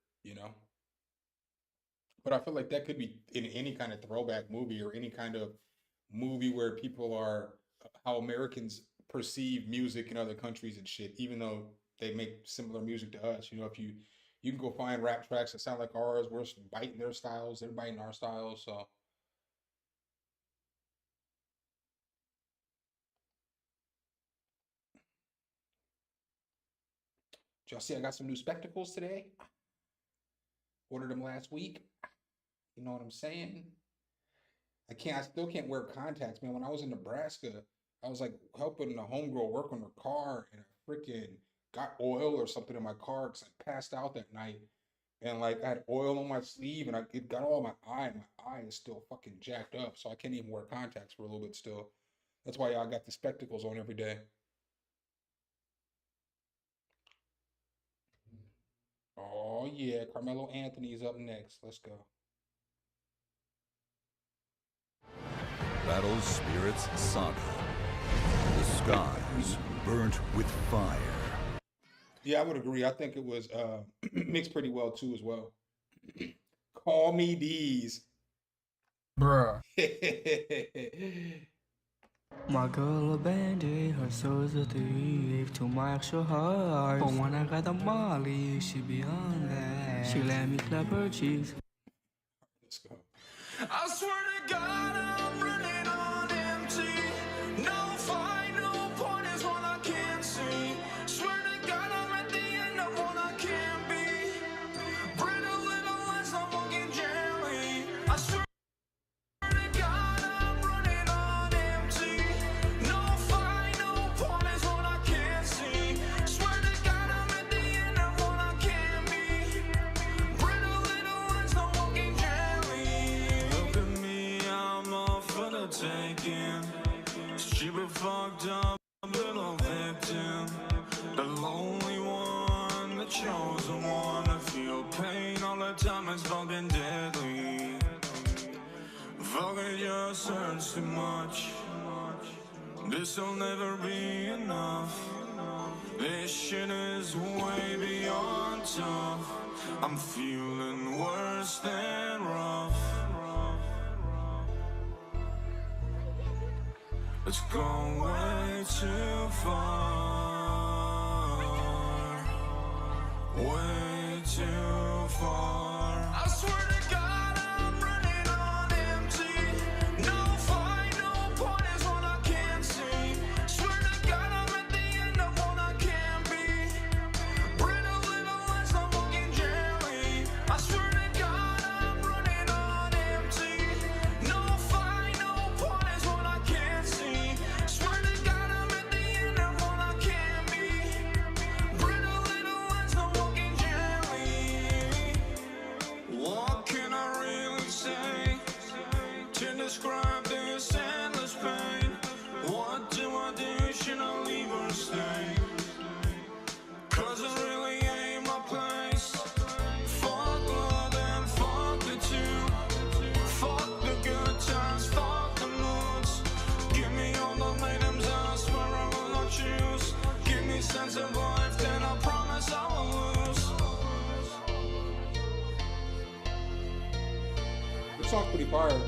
But I feel like that could be in any kind of throwback movie or any kind of movie where people are how Americans perceive music in other countries and shit, even though they make similar music to us. If you can go find rap tracks that sound like ours, we're biting their styles, they're biting our styles. So Did y'all see I got some new spectacles today? Ordered them last week. You know what I'm saying? I still can't wear contacts, man. When I was in Nebraska, I was like helping the homegirl work on her car, and I freaking got oil or something in my car because I passed out that night. And like I had oil on my sleeve, and it got all my eye, and my eye is still fucking jacked up, so I can't even wear contacts for a little bit still. That's why I got the spectacles on every day. Oh yeah, Carmelo Anthony's up next. Let's go. Battle Spirits Saga. The skies burnt with fire. Yeah, I would agree. I think it was mixed pretty well too as well. Call me D's. Bruh. My girl abandoned her soul's a thief to my actual heart. But when I got the Molly, she beyond that. She let me clap her cheeks. Let's go. I swear to God, I'm running on empty. No fight, no point is what I can't see. Swear to God, I'm at the end of what I can't be. Brittle little lies, I'm walking gently. I swear to God, I'm running on empty. No fight, no point is what I can't see. Swear to God, I'm at the end of what I can't be. Brittle little lies, I'm walking gently. Look at me, I'm all for the taking. Stupid, fucked up, little victim. The lonely one, the chosen one. I feel pain all the time, it's fucking deadly. Fucking just hurts too much. This'll never be enough. This shit is way beyond tough. I'm feeling worse than rough. Let's go way too far. Way too far. I swear to God, I'm running on empty. No fight, no point is what I can't see. Swear to God, I'm at the end of what I can't be. Brittle little lies, I'm walking gently. I swear to God, I'm running on empty. No fight, no point is what I can't see. Swear to God, I'm at the end of what I can't be. Brittle little lies, I'm walking gently. What can I really say to describe this endless pain? What do I do? Should I leave or stay? Cause it really ain't my place. Fuck love and fuck the two. Fuck the good times, fuck the moods. Give me all the items, I swear I will not choose. Give me sense of life, then I promise I will lose. This song's pretty fire.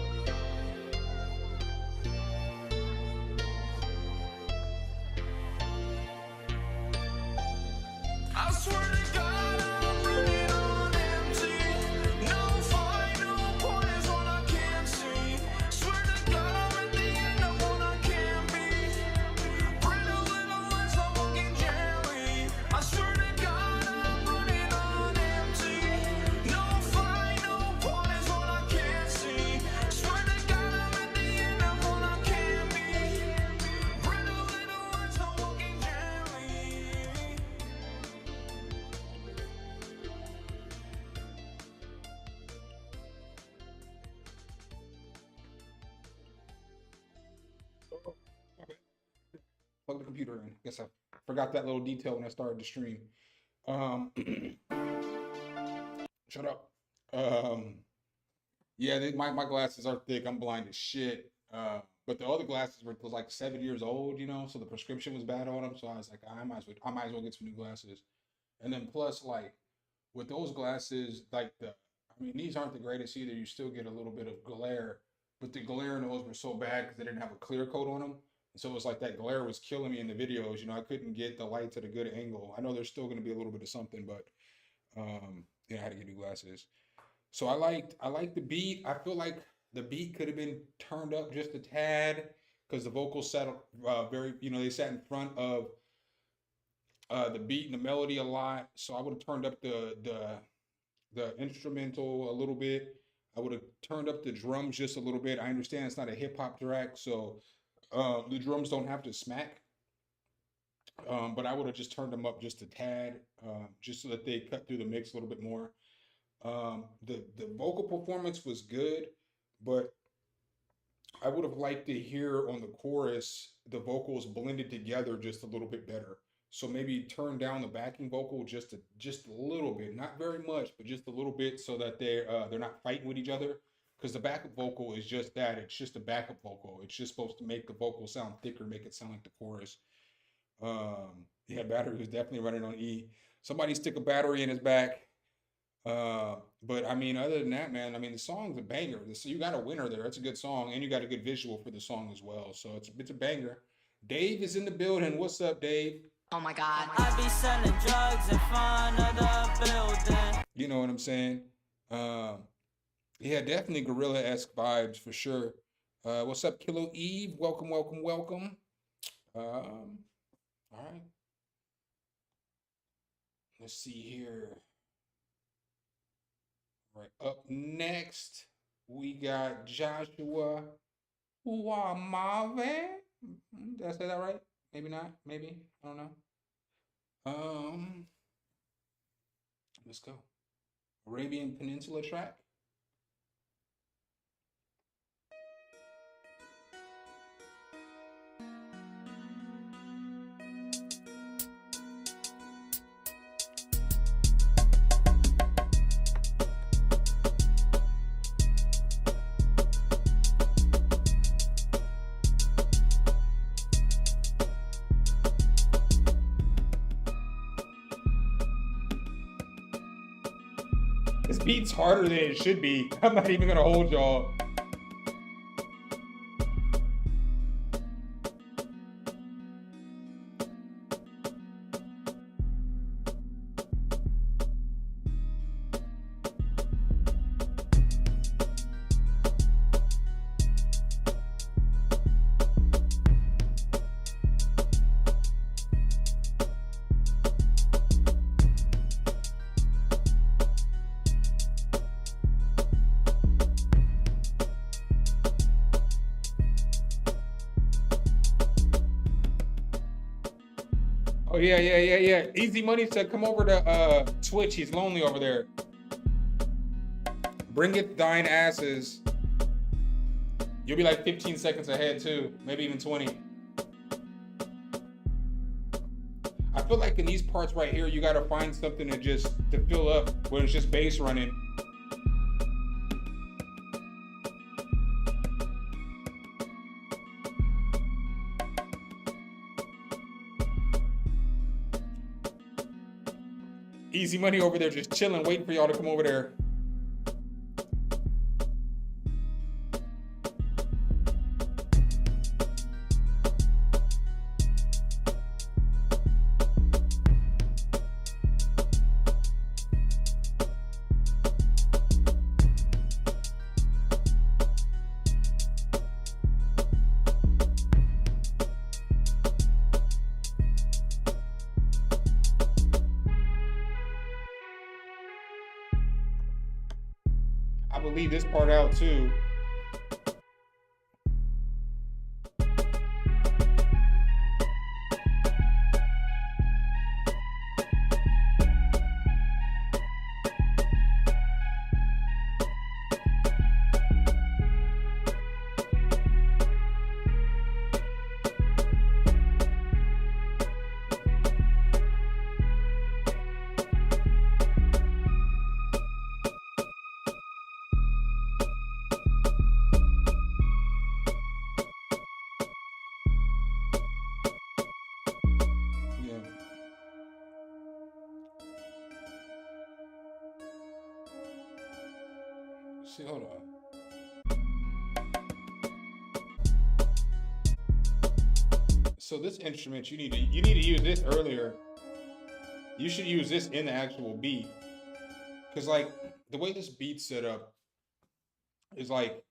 I swear to God, I'm running on empty. No fight, no point is what I can't see. Swear to God, I'm at the end of what I can't be. Brittle little lies, I'm walking gently. I swear to God, I'm running on empty. No fight, no point is what I can't see. Swear to God, I'm at the end of what I can't be. Brittle little lies, I'm walking gently. Plug the computer in. Guess I forgot that little detail when I started the stream. Shut up. Yeah, my glasses are thick. I'm blind as shit. But the other glasses were like 7 years old, you know, so the prescription was bad on them. So I was like, I might as well get some new glasses. And then plus, like, with those glasses, like these aren't the greatest either. You still get a little bit of glare, but the glare in those were so bad because they didn't have a clear coat on them. And so it was like that glare was killing me in the videos. You know, I couldn't get the lights at a good angle. I know there's still going to be a little bit of something, but yeah, I had to get new glasses. So I liked the beat. I feel like the beat could have been turned up just a tad because the vocals sat very, you know, they sat in front of the beat and the melody a lot. So I would have turned up the instrumental a little bit. I would have turned up the drums just a little bit. I understand it's not a hip hop track, so the drums don't have to smack. But I would have just turned them up just a tad, just so that they cut through the mix a little bit more. The vocal performance was good, but I would have liked to hear on the chorus the vocals blended together just a little bit better. So maybe turn down the backing vocal just a little bit, not very much, but just a little bit, so that they're not fighting with each other. Because the backup vocal is just that; it's just a backup vocal. It's just supposed to make the vocal sound thicker, make it sound like the chorus. Yeah, battery was definitely running on E. Somebody stick a battery in his back. But I mean, other than that, man, I mean, the song's a banger. So you got a winner there. It's a good song, and you got a good visual for the song as well. So it's a banger. Dave is in the building. What's up, Dave? Oh my God. I be selling drugs in front of the building. You know what I'm saying? Yeah, definitely gorilla-esque vibes for sure. What's up, Kilo Eve? Welcome, welcome, welcome. All right. Let's see here. Right, up next, we got Joshua Uamave. Did I say that right? Maybe not. Maybe. I don't know. Let's go. Arabian Peninsula track. This beat's harder than it should be. I'm not even gonna hold y'all. Oh yeah. Easy Money said, come over to Twitch. He's lonely over there. Bring it, thine asses. You'll be like 15 seconds ahead too, maybe even 20. I feel like in these parts right here, you gotta find something to fill up when it's just bass running. Easy Money over there just chilling, waiting for y'all to come over there. I will leave this part out too. See, hold on. So this instrument, you need to use this earlier. You should use this in the actual beat. Cause like the way this beat's set up is like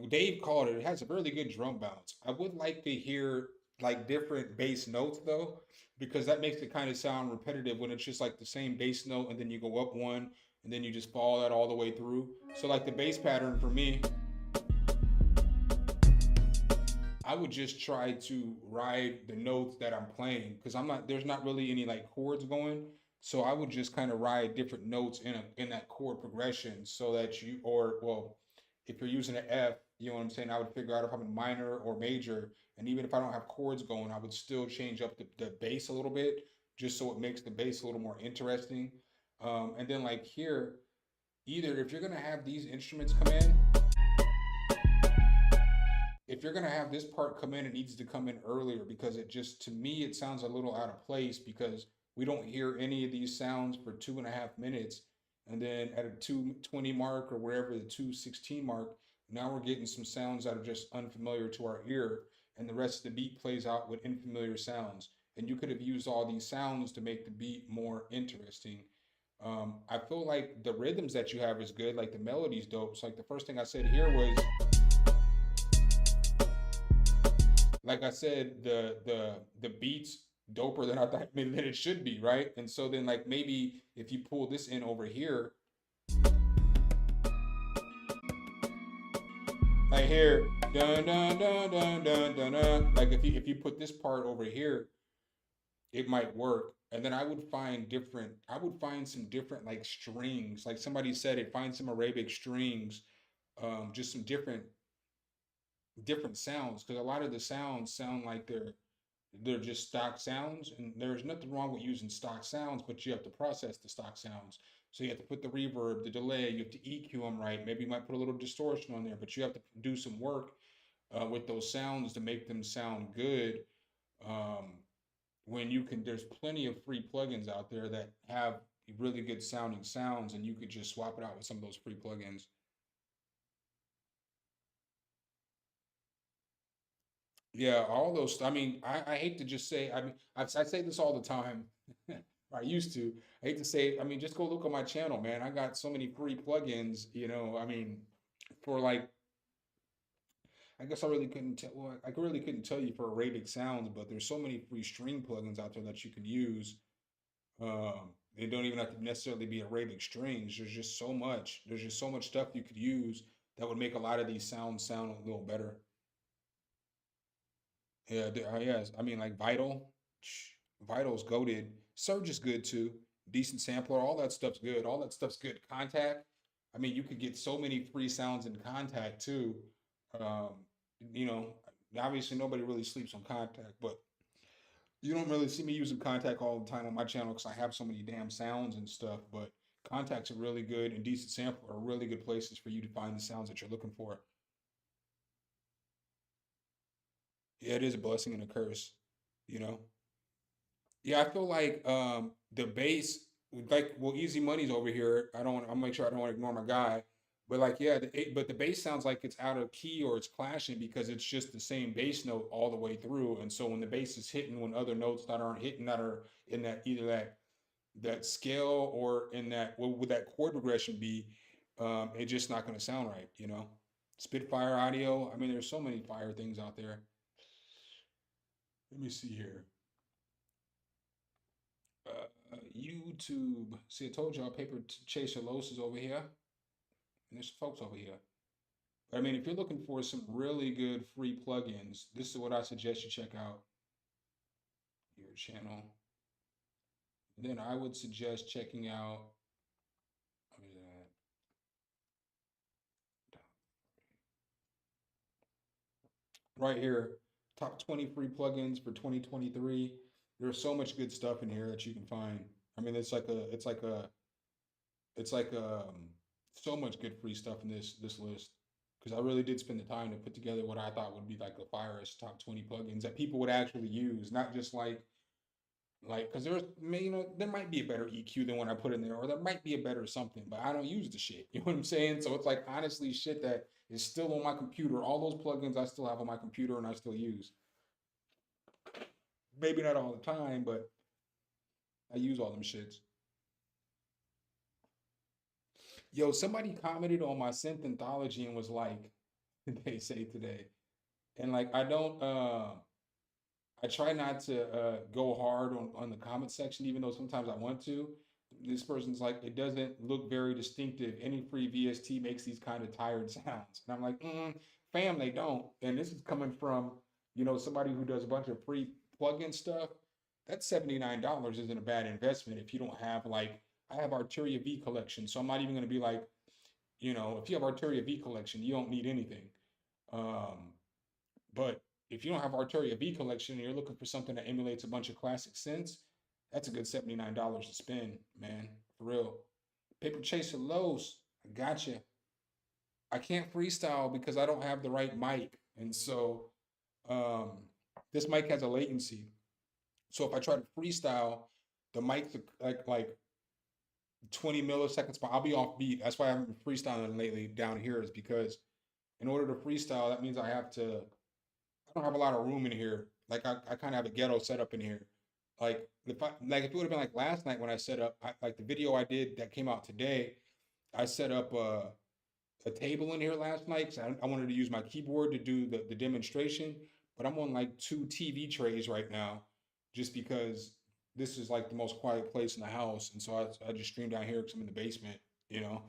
Dave called it has a really good drum bounce. I would like to hear like different bass notes though, because that makes it kind of sound repetitive when it's just like the same bass note and then you go up one and then you just follow that all the way through. So like the bass pattern for me, I would just try to ride the notes that I'm playing because there's not really any like chords going. So I would just kind of ride different notes in that chord progression so that if you're using an F, you know what I'm saying? I would figure out if I'm in minor or major. And even if I don't have chords going, I would still change up the bass a little bit just so it makes the bass a little more interesting. And then like here, either if you're gonna have these instruments come in, if you're gonna have this part come in, it needs to come in earlier because to me, it sounds a little out of place because we don't hear any of these sounds for 2.5 minutes. And then at a 2:20 mark or wherever the 2:16 mark, now we're getting some sounds that are just unfamiliar to our ear. And the rest of the beat plays out with unfamiliar sounds. And you could have used all these sounds to make the beat more interesting. I feel like the rhythms that you have is good, like the melody's dope. So like the first thing I said here was, like I said, the beats doper than I thought than it should be, right? And so then like maybe if you pull this in over here, like here, dun dun dun dun dun dun dun. Like if you put this part over here, it might work. And then I would find some different like strings. Like somebody said it, find some Arabic strings, just some different sounds because a lot of the sounds sound like they're just stock sounds, and there's nothing wrong with using stock sounds, but you have to process the stock sounds. So you have to put the reverb, the delay, you have to EQ them right. Maybe you might put a little distortion on there, but you have to do some work with those sounds to make them sound good. There's plenty of free plugins out there that have really good sounding sounds, and you could just swap it out with some of those free plugins. Yeah, all those. I mean, I hate to just say. I mean, I say this all the time. I used to. I hate to say. I mean, just go look on my channel, man. I got so many free plugins. I mean, for like, I guess I really couldn't tell. Well, I really couldn't tell you for Arabic sounds, but there's so many free string plugins out there that you can use. They don't even have to necessarily be Arabic strings. There's just so much. There's just so much stuff you could use that would make a lot of these sounds sound a little better. Yeah, yes. I mean, like Vital's goated. Surge is good too. Decent sampler, all that stuff's good. All that stuff's good. Contact. I mean, you could get so many free sounds in Contact too. Um, you know, obviously nobody really sleeps on Contact, but you don't really see me using Contact all the time on my channel because I have so many damn sounds and stuff. But Contacts are really good, and Decent Sampler are really good places for you to find the sounds that you're looking for. Yeah, it is a blessing and a curse, you know? Yeah, I feel like the bass, like, well, Easy Money's over here. I'll make sure I don't want to ignore my guy. But like, yeah, but the bass sounds like it's out of key or it's clashing because it's just the same bass note all the way through. And so when the bass is hitting, when other notes that aren't hitting that are in that either that scale or in that what would that chord progression be, it's just not going to sound right, you know? Spitfire Audio. I mean, there's so many fire things out there. Let me see here. YouTube. See, I told y'all Paper Chaser Los is over here. And there's folks over here. But I mean, if you're looking for some really good free plugins, this is what I suggest you check out. Your channel. Then I would suggest checking out. What is that? Right here. Top 20 free plugins for 2023. There's so much good stuff in here that you can find. I mean, it's like so much good free stuff in this list because I really did spend the time to put together what I thought would be like the firest top 20 plugins that people would actually use, not just like because there might be a better EQ than what I put in there, or there might be a better something, but I don't use the shit. You know what I'm saying? So it's like honestly shit that is still on my computer. All those plugins I still have on my computer and I still use. Maybe not all the time, but I use all them shits. Yo, somebody commented on my synth anthology and was like, they say today, and like I don't I try not to go hard on the comment section, even though sometimes I want to. This person's like, it doesn't look very distinctive. Any free VST makes these kind of tired sounds. And I'm like, fam, they don't. And this is coming from, you know, somebody who does a bunch of free plugin stuff. That $79 isn't a bad investment if you don't have, like, I have Arturia V collection. So I'm not even going to be like, you know, if you have Arturia V collection, you don't need anything. But if you don't have Arturia V collection and you're looking for something that emulates a bunch of classic synths, that's a good $79 to spend, man. For real. Paper Chaser Los, I gotcha. I can't freestyle because I don't have the right mic. And so this mic has a latency. So if I try to freestyle, the mic's like 20 milliseconds, but I'll be off beat. That's why I haven't been freestyling lately down here, is because in order to freestyle, that means I don't have a lot of room in here. Like I kind of have a ghetto setup in here. Like if it would have been like last night when I set up, like the video I did that came out today, I set up a table in here last night because I wanted to use my keyboard to do the demonstration, but I'm on like 2 TV trays right now, just because this is like the most quiet place in the house. And so I just stream down here because I'm in the basement, you know?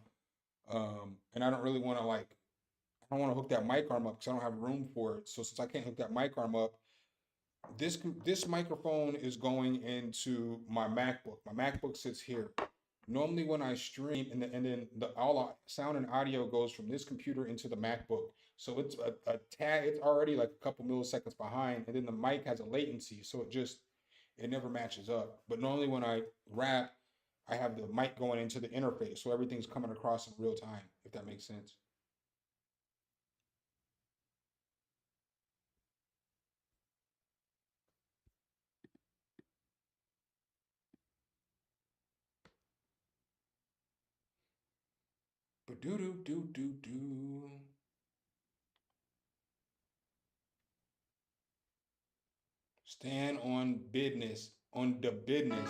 And I don't really want to I don't want to hook that mic arm up because I don't have room for it. So since I can't hook that mic arm up, this microphone is going into my MacBook. My MacBook sits here. Normally when I stream, and then all sound and audio goes from this computer into the MacBook. So it's a tad, it's already like a couple milliseconds behind, and then the mic has a latency, so it never matches up. But normally when I rap, I have the mic going into the interface, so everything's coming across in real time, if that makes sense. Ba-do-do-do-do-do. Stand on business, on the business.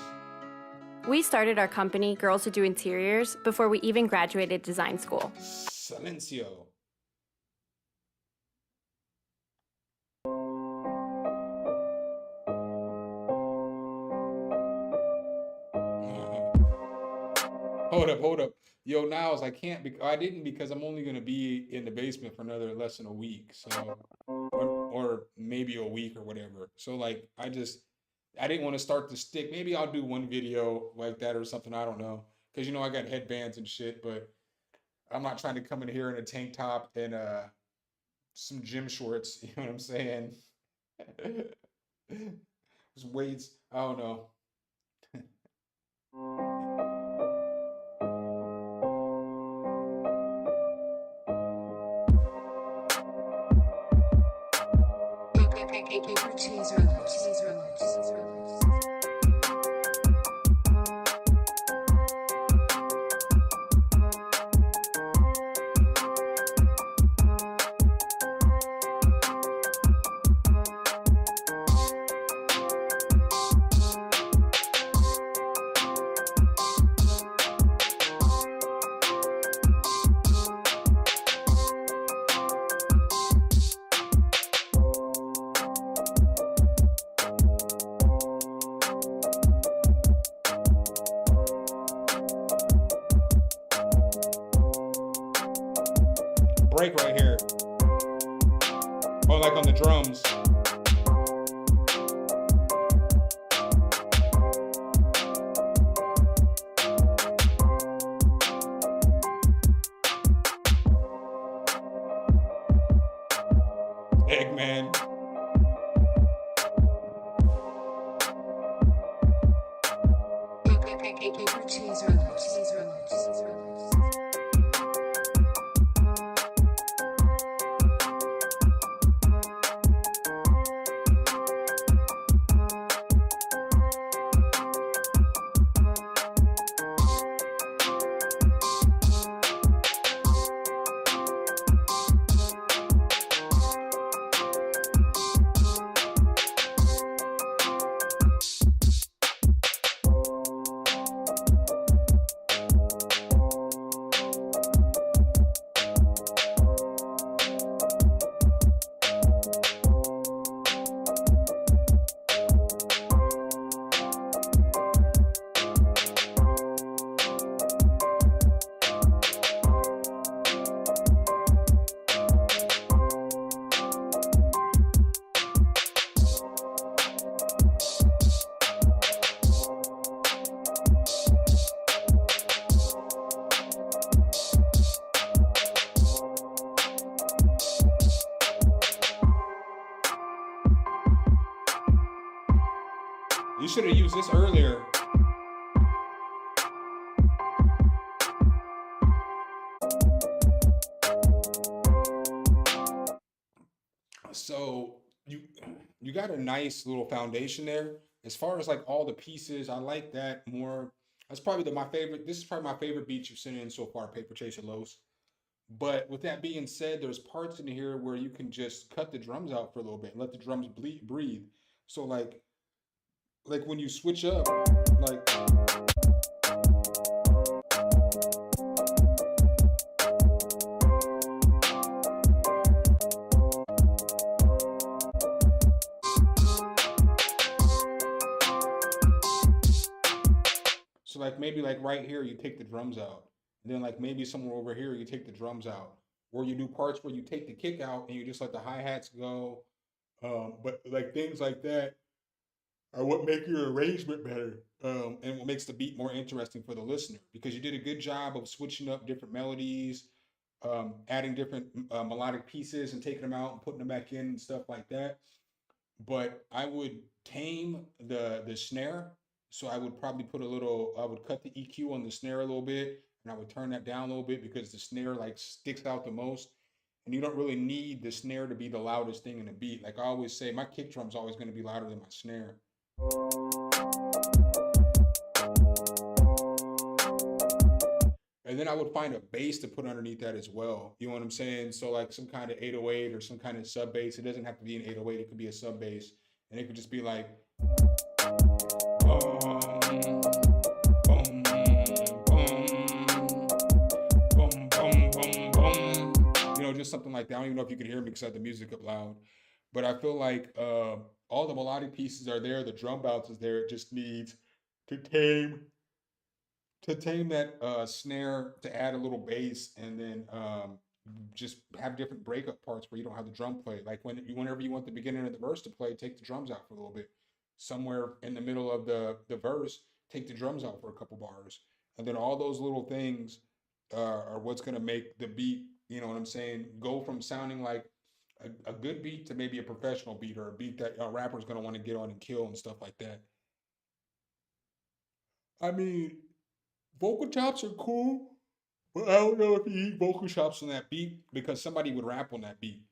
We started our company, Girls Who Do Interiors, before we even graduated design school. Silencio. Hold up. Yo, Niles, I didn't because I'm only going to be in the basement for another less than a week. So, or maybe a week or whatever. So like, I didn't want to start the stick. Maybe I'll do one video like that or something. I don't know. Cause you know, I got headbands and shit, but I'm not trying to come in here in a tank top and some gym shorts. You know what I'm saying? Just weights. I don't know. Break right here. Oh, like on the drums. Eggman. You should have used this earlier. So you got a nice little foundation there. As far as like all the pieces, I like that more. That's probably my favorite. This is probably my favorite beat you've sent in so far, Paper Chaser Los. But with that being said, there's parts in here where you can just cut the drums out for a little bit and let the drums breathe. So like when you switch up, like. So like maybe like right here, you take the drums out. And then like maybe somewhere over here, you take the drums out. Or you do parts where you take the kick out and you just let the hi-hats go. But like things like that are what make your arrangement better. And what makes the beat more interesting for the listener. Because you did a good job of switching up different melodies, adding different melodic pieces and taking them out and putting them back in and stuff like that. But I would tame the snare. So I would probably put I would cut the EQ on the snare a little bit, and I would turn that down a little bit because the snare like sticks out the most. And you don't really need the snare to be the loudest thing in the beat. Like I always say, my kick drum's always going to be louder than my snare. And then I would find a bass to put underneath that as well. You know what I'm saying? So like some kind of 808 or some kind of sub bass. It doesn't have to be an 808. It could be a sub bass. And it could just be like... just something like that. I don't even know if you could hear me because I had the music up loud. But I feel like all the melodic pieces are there. The drum bounce is there. It just needs to tame that snare, to add a little bass, and then just have different breakup parts where you don't have the drum play. Like whenever you want the beginning of the verse to play, take the drums out for a little bit. Somewhere in the middle of the verse, take the drums out for a couple bars. And then all those little things are what's going to make the beat, you know what I'm saying, go from sounding like a good beat to maybe a professional beat, or a beat that a rapper's going to want to get on and kill and stuff like that. I mean, vocal chops are cool, but I don't know if you need vocal chops on that beat because somebody would rap on that beat.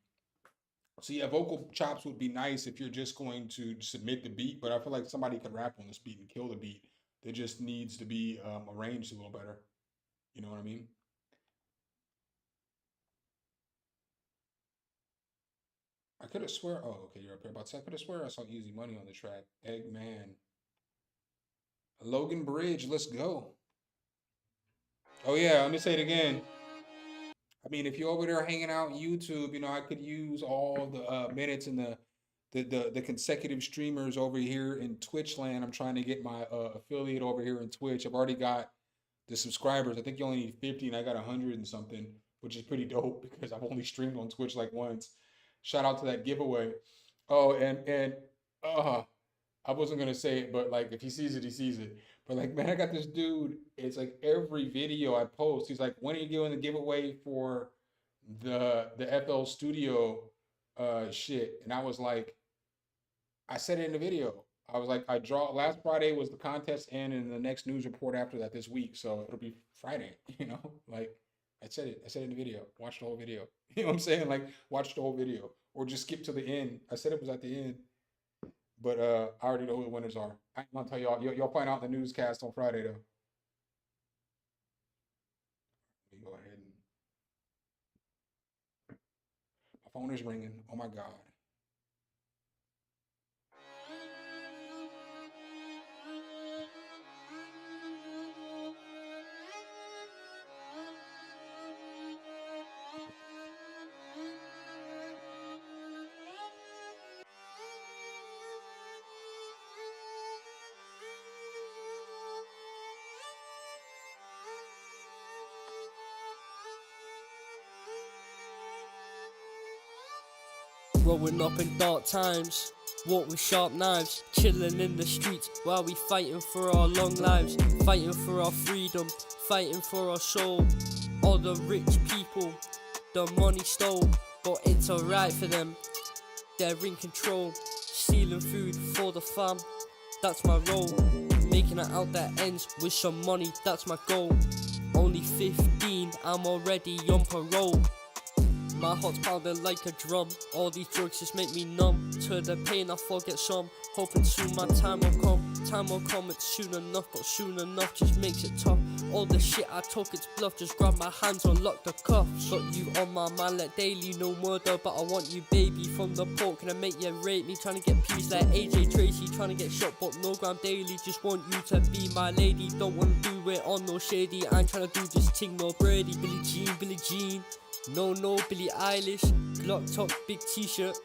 So yeah, vocal chops would be nice if you're just going to submit the beat, but I feel like somebody could rap on this beat and kill the beat. It just needs to be arranged a little better. You know what I mean? I could have swear, oh, okay, you're up here. About to say, I could have swear I saw Easy Money on the track. Eggman. Logan Bridge, let's go. Oh yeah, let me say it again. I mean, if you're over there hanging out on YouTube, you know, I could use all the minutes and the consecutive streamers over here in Twitch land. I'm trying to get my affiliate over here in Twitch. I've already got the subscribers. I think you only need 50 and I got 100 and something, which is pretty dope because I've only streamed on Twitch like once. Shout out to that giveaway. Oh, and I wasn't gonna say it, but like if he sees it, he sees it. But like, man, I got this dude. It's like every video I post, he's like, "When are you doing the giveaway for the FL Studio shit?" And I was like, I said it in the video. I was like, last Friday was the contest end, and the next news report after that this week, so it'll be Friday. You know, like I said it in the video. Watch the whole video. You know what I'm saying? Like, watch the whole video, or just skip to the end. I said it was at the end. But I already know who the winners are. I'm gonna tell y'all. Y'all find out in the newscast on Friday, though. Let me go ahead and... My phone is ringing. Oh my God. Growing up in dark times, walk with sharp knives, chilling in the streets while we fighting for our long lives, fighting for our freedom, fighting for our soul. All the rich people, the money stole, but it's alright for them, they're in control, stealing food for the fam, that's my role. Making it out that ends with some money, that's my goal. Only 15, I'm already on parole. My heart's pounding like a drum. All these drugs just make me numb. To the pain I forget some. Hoping soon my time will come. Time will come, it's soon enough, but soon enough just makes it tough. All the shit I talk, it's bluff. Just grab my hands, unlock the cuffs. Got you on my mind like daily, no murder, but I want you, baby. From the port, can I make you rate me? Trying to get peace like AJ Tracy. Trying to get shot, but no gram daily. Just want you to be my lady. Don't want to do it on no shady. I ain't trying to do this thing, no Brady. Billie Jean, Billie Jean. No, Billie Eilish. Glock top, big t-shirt.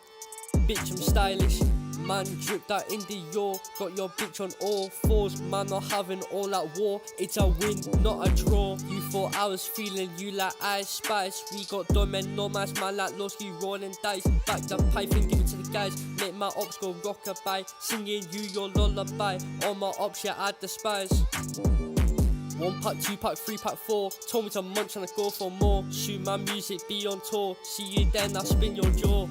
Bitch, I'm stylish. Man, dripped out in Dior. Got your bitch on all fours. Man, not having all that war. It's a win, not a draw. You thought I was feeling you like Ice Spice. We got dumb and no mass, man like Losky rolling dice. Back the pipe and give it to the guys. Make my ops go rockabye. Singing you your lullaby. All my ops, yeah, I despise. 1 pack, 2 pack, 3 pack, 4. Told me to munch and I go for more. Shoot my music, be on tour. See you then, I'll spin your jaw.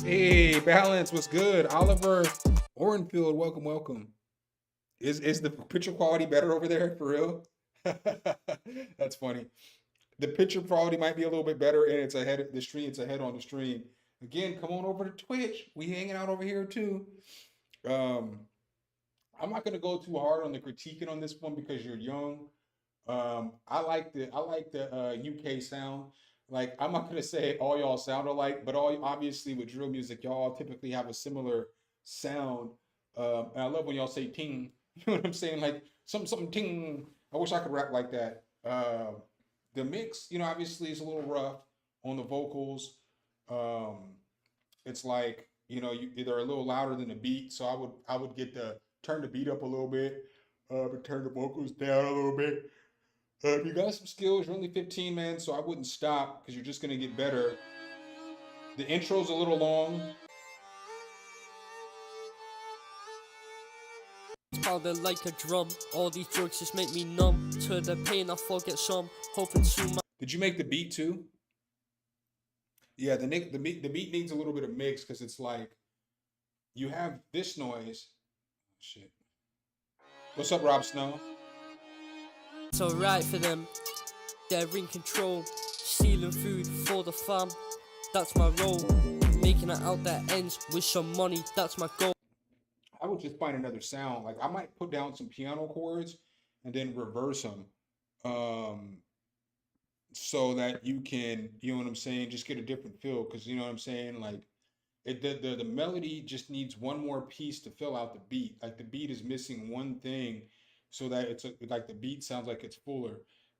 Hey, Balance, what's good? Oliver Orenfield, welcome. Is the picture quality better over there, for real? That's funny. The picture quality might be a little bit better, and it's ahead of the stream. It's ahead on the stream. Again, come on over to Twitch. We hanging out over here too. I'm not gonna go too hard on the critiquing on this one because you're young. I like the UK sound. Like, I'm not gonna say all y'all sound alike, but obviously with drill music, y'all typically have a similar sound. And I love when y'all say ting. You know what I'm saying? Like something ting. I wish I could rap like that. The mix, obviously is a little rough on the vocals. It's like, they're a little louder than the beat, so I would turn the beat up a little bit, but turn the vocals down a little bit. You got some skills, you're only 15, man, so I wouldn't stop because you're just gonna get better. The intro's a little long. Pounding like a drum. All these drugs just make me numb. To the pain I forget some. Hoping soon my... Did you make the beat too? Yeah, the beat needs a little bit of mix because it's like you have this noise. Shit. What's up, Rob Snow? It's alright for them. They're in control. Stealing food for the fam. That's my role. Making it out that ends with some money. That's my goal. I would just find another sound. Like, I might put down some piano chords and then reverse them. So that you can, you know what I'm saying, just get a different feel. Because, you know what I'm saying, like, the melody just needs one more piece to fill out the beat. Like, the beat is missing one thing so that it's like the beat sounds like it's fuller.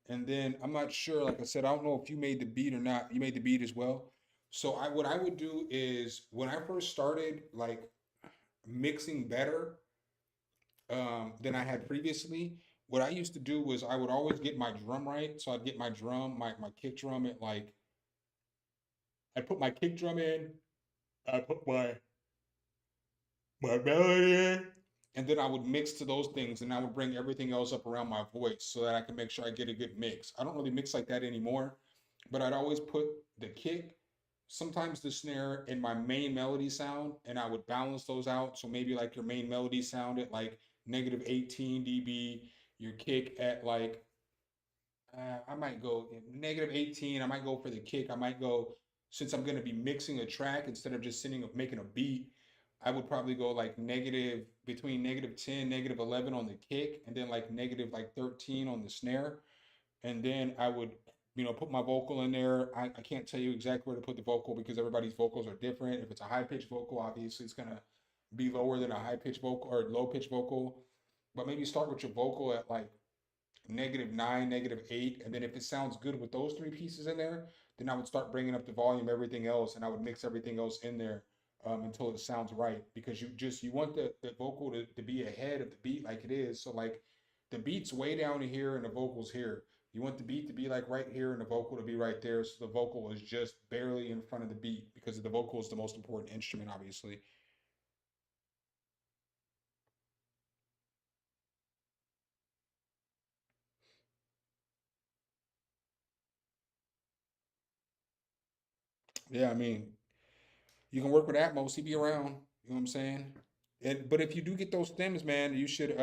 And then I'm not sure, like I said, I don't know if you made the beat or not. You made the beat as well. So what I would do is when I first started like mixing better than I had previously, what I used to do was I would always get my drum right. So I'd get my drum, my kick drum at like, I put my kick drum in, I put my melody in, and then I would mix to those things and I would bring everything else up around my voice so that I can make sure I get a good mix. I don't really mix like that anymore, but I'd always put the kick, sometimes the snare, in my main melody sound, and I would balance those out. So maybe like your main melody sound at like negative 18 dB, your kick at like, I might go negative 18. I might go for the kick. I might go, since I'm going to be mixing a track instead of just making a beat, I would probably go like between negative 10, negative 11 on the kick, and then like negative like 13 on the snare. And then I would, put my vocal in there. I can't tell you exactly where to put the vocal because everybody's vocals are different. If it's a high-pitched vocal, obviously it's going to be lower than a high-pitched vocal or low-pitched vocal. But maybe start with your vocal at like negative 9, negative 8. And then if it sounds good with those three pieces in there, then I would start bringing up the volume, everything else, and I would mix everything else in there until it sounds right. Because you want the vocal to be ahead of the beat like it is. So like the beat's way down here and the vocal's here. You want the beat to be like right here and the vocal to be right there. So the vocal is just barely in front of the beat because the vocal is the most important instrument, obviously. Yeah, I mean, you can work with Atmos. He be around. You know what I'm saying? But if you do get those stems, man, you should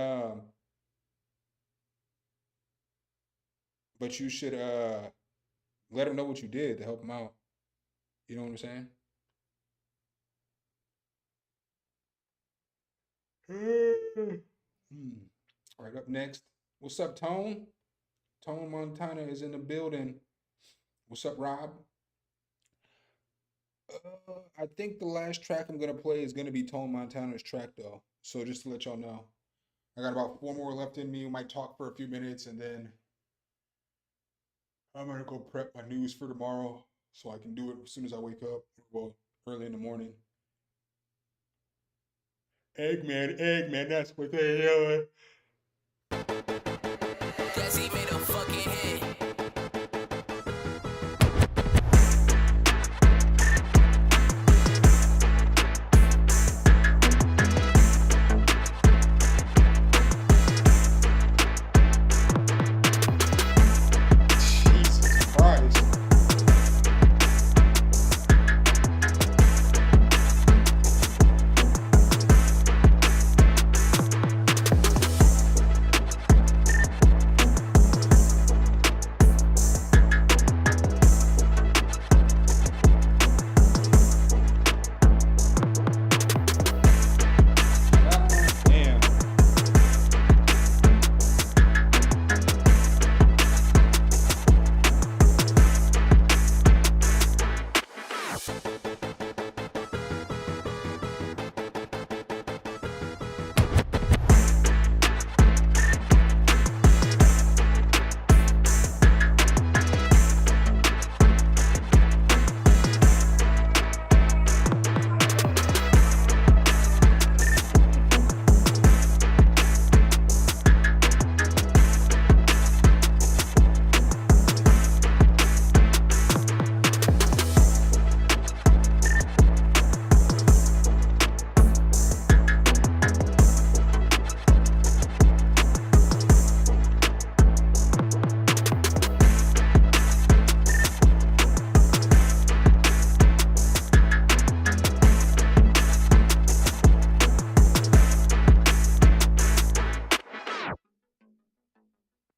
but you should let them know what you did to help them out. You know what I'm saying? All right, up next. What's up, Tone? Tone Montana is in the building. What's up, Rob? I think the last track I'm gonna play is gonna be Tone Montana's track though. So just to let y'all know. I got about 4 more left in me. We might talk for a few minutes and then I'm gonna go prep my news for tomorrow so I can do it as soon as I wake up. Well, early in the morning. Eggman, that's what they're doing. Cause he made a fucking hit. Jesus Christ. Damn.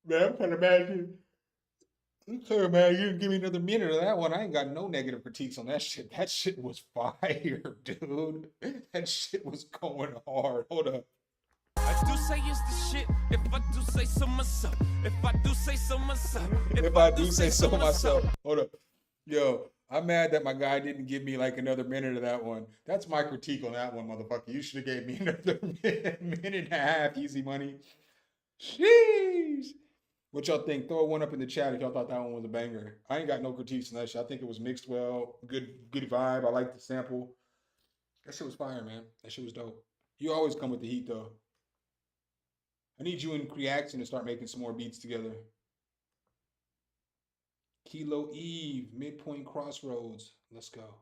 Man, I'm kind of mad you didn't give me another minute of that one. I ain't got no negative critiques on that shit. That shit was fire, dude. That shit was going hard. Hold up. I do say it's the shit. If I do say so myself. If I do say so myself. If I do say so myself. Hold up. Yo, I'm mad that my guy didn't give me like another minute of that one. That's my critique on that one, motherfucker. You should have gave me another minute and a half, easy money. Sheesh. What y'all think? Throw one up in the chat if y'all thought that one was a banger. I ain't got no critiques on that shit. I think it was mixed well. Good vibe. I like the sample. That shit was fire, man. That shit was dope. You always come with the heat, though. I need you and Creaction to start making some more beats together. Kilo Eve, Midpoint Crossroads. Let's go.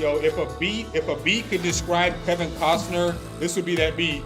Yo, if a beat could describe Kevin Costner, this would be that beat.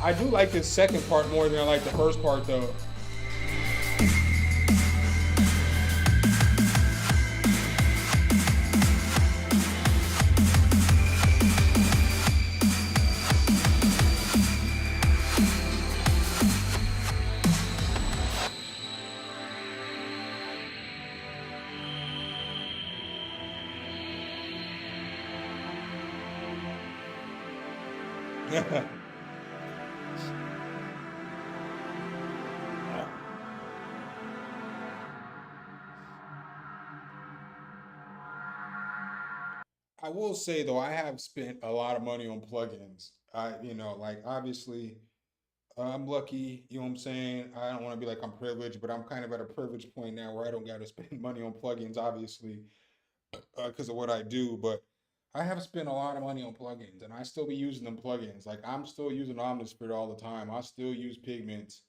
I do like this second part more than I like the first part though. I will say though, I have spent a lot of money on plugins. Like obviously, I'm lucky, you know what I'm saying? I don't want to be like I'm privileged, but I'm kind of at a privileged point now where I don't got to spend money on plugins, obviously, because of what I do. But I have spent a lot of money on plugins, and I still be using them plugins. Like I'm still using Omnisphere all the time. I still use Pigments.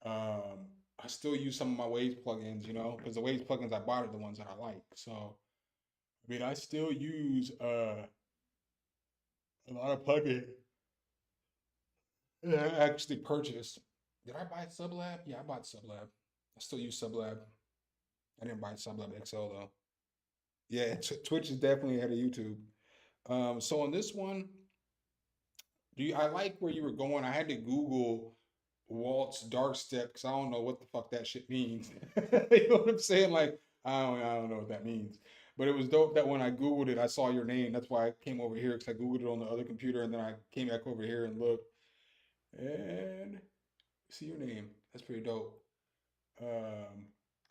I still use some of my Waves plugins, because the Waves plugins I bought are the ones that I like. So, I mean, I still use a lot of plugins that I actually purchased. Did I buy Sublab? Yeah, I bought Sublab. I still use Sublab. I didn't buy Sublab XL though. Yeah, Twitch is definitely ahead of YouTube. So on this one, I like where you were going. I had to Google Walt's Dark Step because I don't know what the fuck that shit means. You know what I'm saying? Like, I don't know what that means. But it was dope that when I Googled it, I saw your name. That's why I came over here because I Googled it on the other computer and then I came back over here and looked and see your name. That's pretty dope.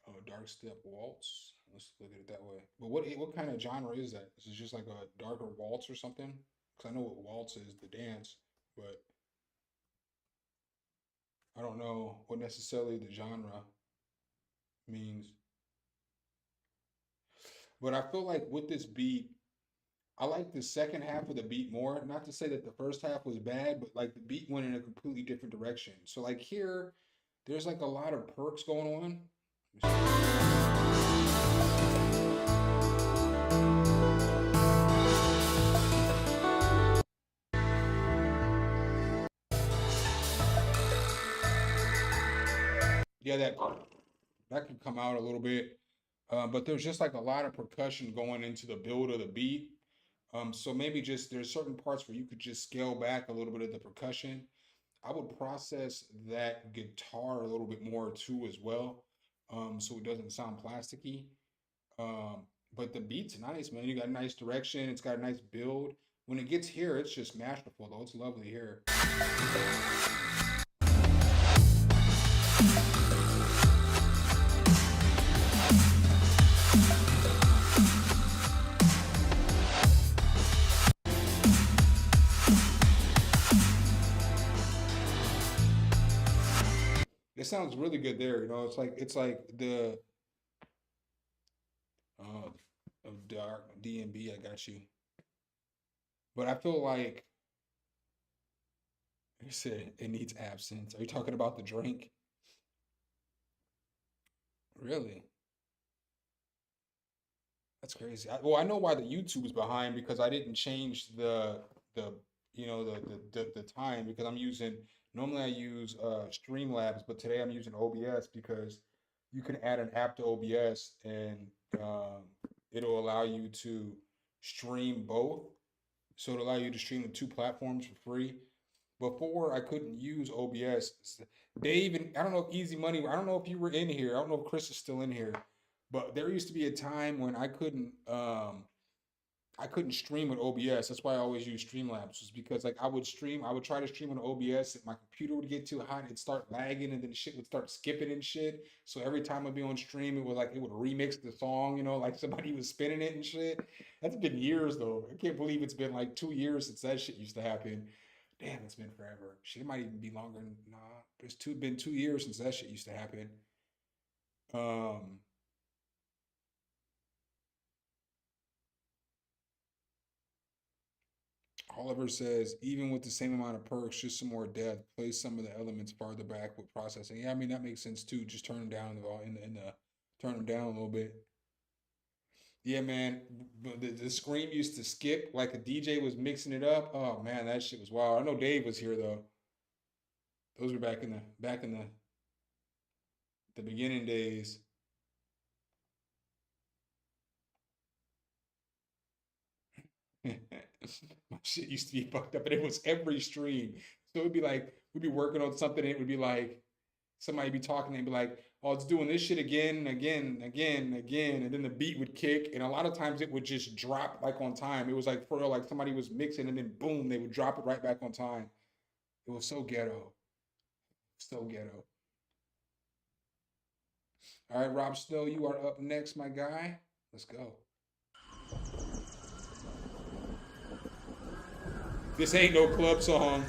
Oh, dark step waltz. Let's look at it that way. But what kind of genre is that? Is it just like a darker waltz or something? Because I know what waltz is, the dance, but I don't know what necessarily the genre means. But I feel like with this beat, I like the second half of the beat more. Not to say that the first half was bad, but like the beat went in a completely different direction. So like here, there's like a lot of perks going on. Yeah, that could come out a little bit, but there's just like a lot of percussion going into the build of the beat. So maybe just there's certain parts where you could just scale back a little bit of the percussion. I would process that guitar a little bit more too as well, so it doesn't sound plasticky. But the beat's nice, man. You got a nice direction. It's got a nice build. When it gets here, it's just masterful though. It's lovely here. It sounds really good there, you know. It's like the of dark DMB, I got you. But I feel like you said it needs absinthe. Are you talking about the drink? Really? That's crazy. Well, I know why the YouTube is behind because I didn't change the time because I'm using normally I use Streamlabs, but today I'm using OBS because you can add an app to OBS and it'll allow you to stream both. So it'll allow you to stream to 2 platforms for free. Before I couldn't use OBS. Dave and I don't know if Easy Money, I don't know if you were in here. I don't know if Chris is still in here. But there used to be a time when I couldn't stream with OBS. That's why I always use Streamlabs, was because like I would try to stream on OBS, and my computer would get too hot, it'd start lagging, and then shit would start skipping and shit. So every time I'd be on stream, it would remix the song, you know, like somebody was spinning it and shit. That's been years though. I can't believe it's been like 2 years since that shit used to happen. Damn, it's been forever. Shit, it might even be longer. Nah, it's been 2 years since that shit used to happen. Oliver says, even with the same amount of perks, just some more depth, place some of the elements farther back with processing. Yeah, I mean, that makes sense too. Just turn them down turn them down a little bit. Yeah, man, the scream used to skip like a DJ was mixing it up. Oh man, that shit was wild. I know Dave was here though. Those were back in the beginning days. My shit used to be fucked up, and it was every stream. So it'd be like we'd be working on something, and it would be like somebody be talking and be like, "Oh, it's doing this shit again, and then the beat would kick, and a lot of times it would just drop like on time. It was like for real, like somebody was mixing, and then boom, they would drop it right back on time. It was so ghetto, so ghetto. All right, Rob Snow, you are up next, my guy. Let's go. This ain't no club song.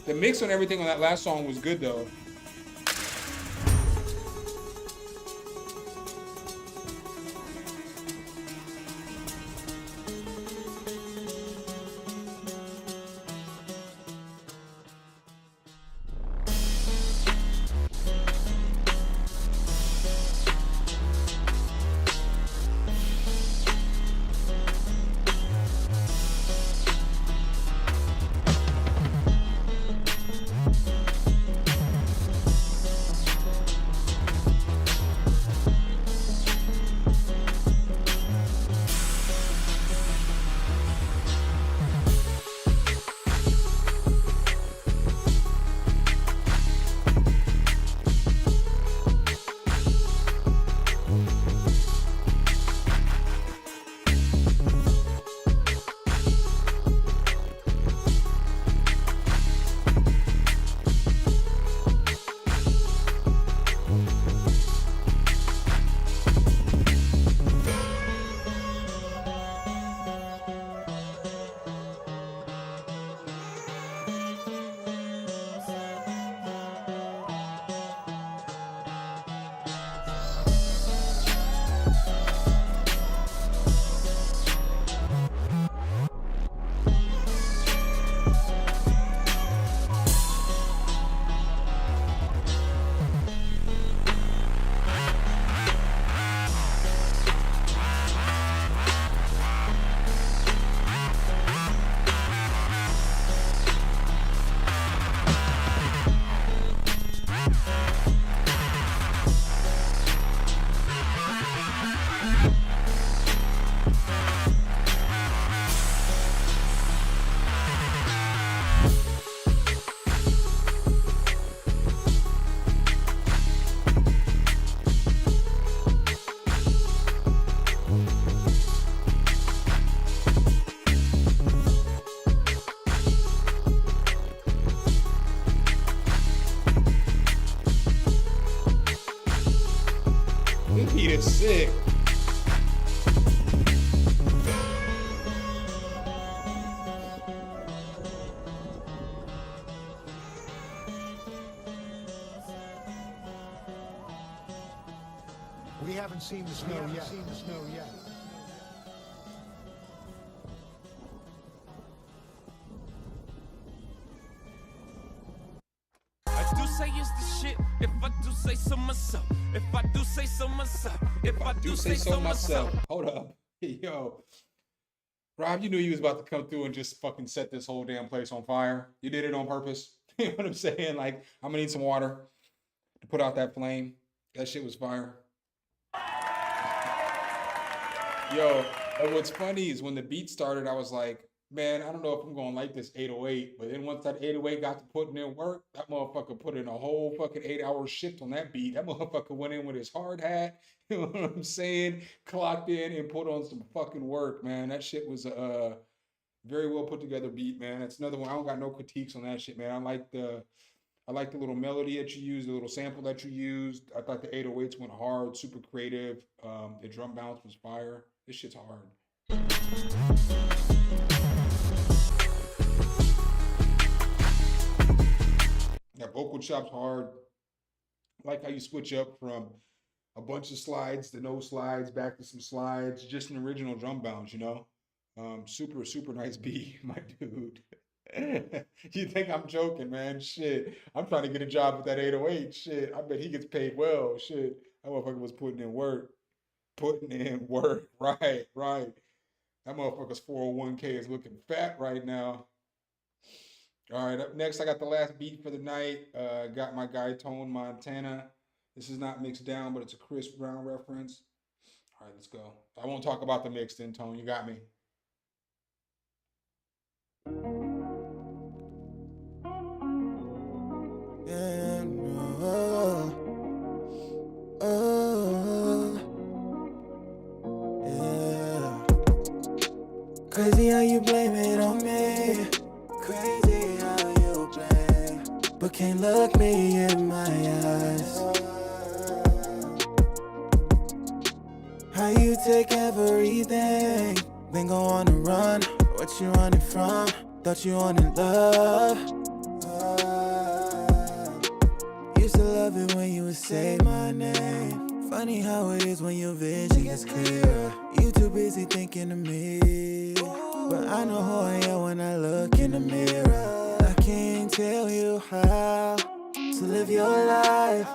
The mix on everything on that last song was good though. beat is sick. We haven't seen the snow yet. I do say it's the shit. If I do say so myself. If I do say so myself. If I do say so myself. Hold up. Yo. Rob, you knew you was about to come through and just fucking set this whole damn place on fire. You did it on purpose. You know what I'm saying? Like, I'm gonna need some water to put out that flame. That shit was fire. Yo, and what's funny is when the beat started, I was like, man, I don't know if I'm gonna like this 808. But then once that 808 got to putting in work, that motherfucker put in a whole fucking 8-hour shift on that beat. That motherfucker went in with his hard hat, you know what I'm saying? Clocked in and put on some fucking work, man. That shit was a very well put together beat, man. That's another one. I don't got no critiques on that shit, man. I like the little melody that you used, the little sample that you used. I thought the 808s went hard, super creative. The drum bounce was fire. This shit's hard. That vocal chop's hard. I like how you switch up from a bunch of slides to no slides, back to some slides, just an original drum bounce, you know? Super, super nice beat, my dude. You think I'm joking, man? Shit. I'm trying to get a job with that 808. Shit. I bet he gets paid well. Shit. That motherfucker was putting in work. Putting in work. Right, right. That motherfucker's 401k is looking fat right now. All right, up next, I got the last beat for the night. Got my guy Tone Montana. This is not mixed down, but it's a Chris Brown reference. All right, let's go. I won't talk about the mixed in, Tone. You got me. Crazy how you blame it on me. Crazy how you blame, but can't look me in my eyes. How you take everything, then go on the run. What you running from? Thought you wanted love. Used to love it when you would say my name. Funny how it is when your vision gets clearer. You too busy thinking of me, but I know who I am when I look in the mirror. I can't tell you how to live your life,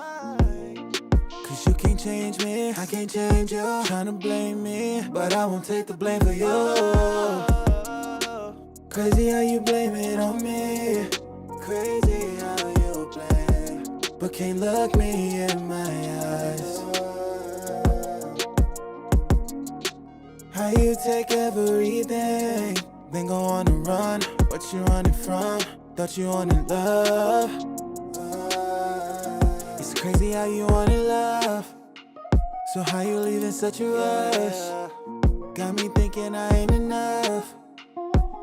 cause you can't change me, I can't change you. Trying to blame me, but I won't take the blame for you. Crazy how you blame it on me. Crazy how you blame, but can't look me in my eyes. How you take everything, then go on the run. What you running from? Thought you wanted love. It's crazy how you wanted love. So how you leaving such a rush? Got me thinking I ain't enough.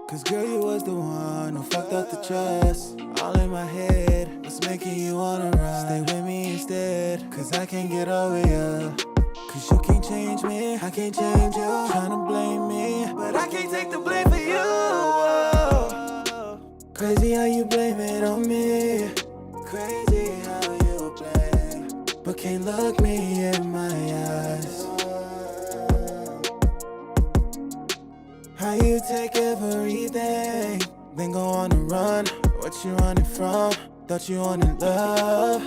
Cause girl, you was the one who fucked up the trust. All in my head, what's making you wanna run? Stay with me instead, cause I can't get over you. Cause you can't change me, I can't change you. Tryna blame me, but I can't take the blame for you. Crazy how you blame it on me. Crazy how you blame, but can't look me in my eyes. How you take everything, then go on the run. What you running from? Thought you wanted love.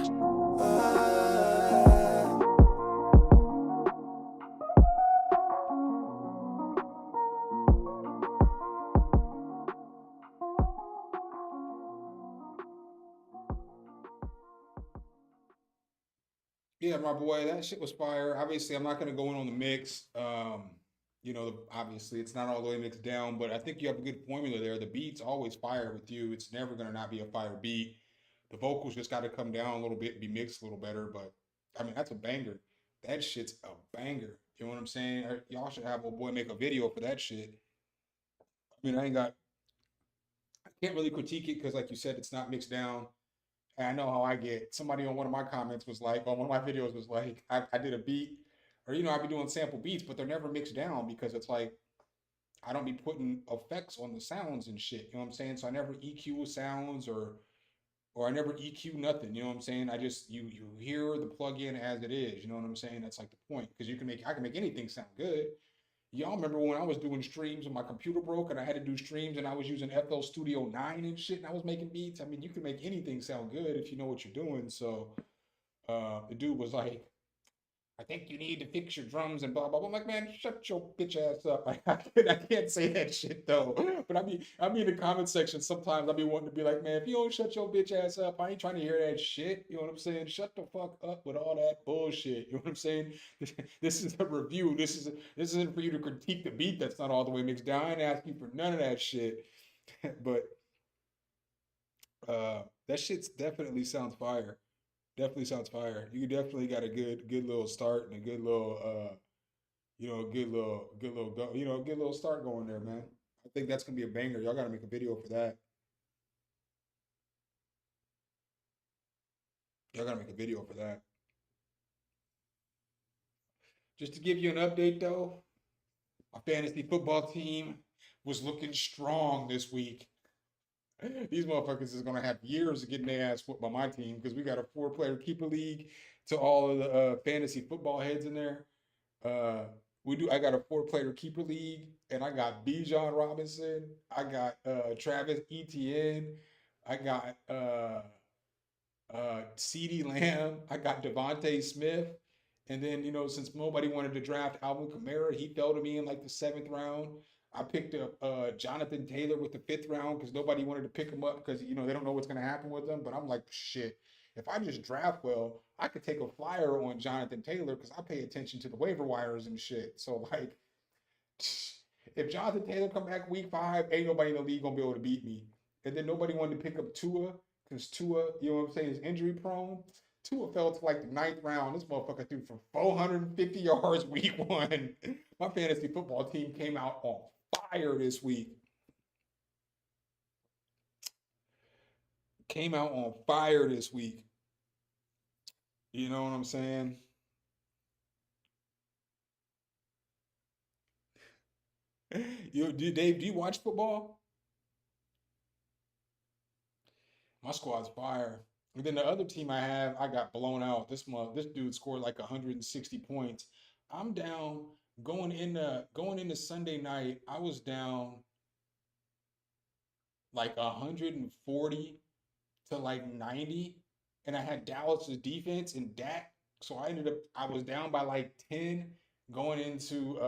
Yeah, my boy, that shit was fire. Obviously, I'm not gonna go in on the mix. You know, obviously, it's not all the way mixed down, but I think you have a good formula there. The beat's always fire with you. It's never gonna not be a fire beat. The vocals just got to come down a little bit and be mixed a little better. But I mean, that's a banger. That shit's a banger. You know what I'm saying? Y'all should have old boy make a video for that shit. I mean, I can't really critique it because, like you said, it's not mixed down. And I know how I get. Somebody on one of my comments was like, on one of my videos was like, I did a beat or I'd be doing sample beats, but they're never mixed down because it's like I don't be putting effects on the sounds and shit. You know what I'm saying? So I never EQ sounds or I never EQ nothing. You know what I'm saying? I just you hear the plugin as it is. You know what I'm saying? That's like the point because I can make anything sound good. Y'all remember when I was doing streams and my computer broke and I had to do streams and I was using FL Studio 9 and shit and I was making beats. I mean, you can make anything sound good if you know what you're doing. So the dude was like, I think you need to fix your drums and blah blah blah. I'm like, man, shut your bitch ass up. I can't say that shit though. But I mean in the comment section sometimes I be wanting to be like, man, if you don't shut your bitch ass up, I ain't trying to hear that shit. You know what I'm saying? Shut the fuck up with all that bullshit. You know what I'm saying? This is a review. This isn't for you to critique the beat that's not all the way mixed down. I ain't asking for none of that shit. But that shit's definitely sounds fire. Definitely sounds fire. You definitely got a good little start and a good little good little go, good little start going there, man. I think that's gonna be a banger. Y'all gotta make a video for that. Y'all gotta make a video for that. Just to give you an update though, my fantasy football team was looking strong this week. These motherfuckers is gonna have years of getting their ass whooped by my team because we got a 4-player keeper league to all of the fantasy football heads in there. I got a 4-player keeper league, and I got Bijan Robinson, I got Travis Etienne, I got CeeDee Lamb, I got Devontae Smith, and then since nobody wanted to draft Alvin Kamara, he fell to me in like the 7th round. I picked up Jonathan Taylor with the 5th round because nobody wanted to pick him up because they don't know what's going to happen with him. But I'm like, shit, if I just draft well, I could take a flyer on Jonathan Taylor because I pay attention to the waiver wires and shit. So like, if Jonathan Taylor come back week 5, ain't nobody in the league gonna be able to beat me. And then nobody wanted to pick up Tua because Tua, you know what I'm saying, is injury prone. Tua fell to like the 9th round. This motherfucker threw for 450 yards week 1. My fantasy football team came out on fire this week. Came out on fire this week. You know what I'm saying? Dave, do you watch football? My squad's fire. And then the other team I got blown out this month. This dude scored like 160 points. I'm down going into Sunday night. I was down like 140 to like 90, and I had Dallas's defense and Dak. So I was down by like 10 going into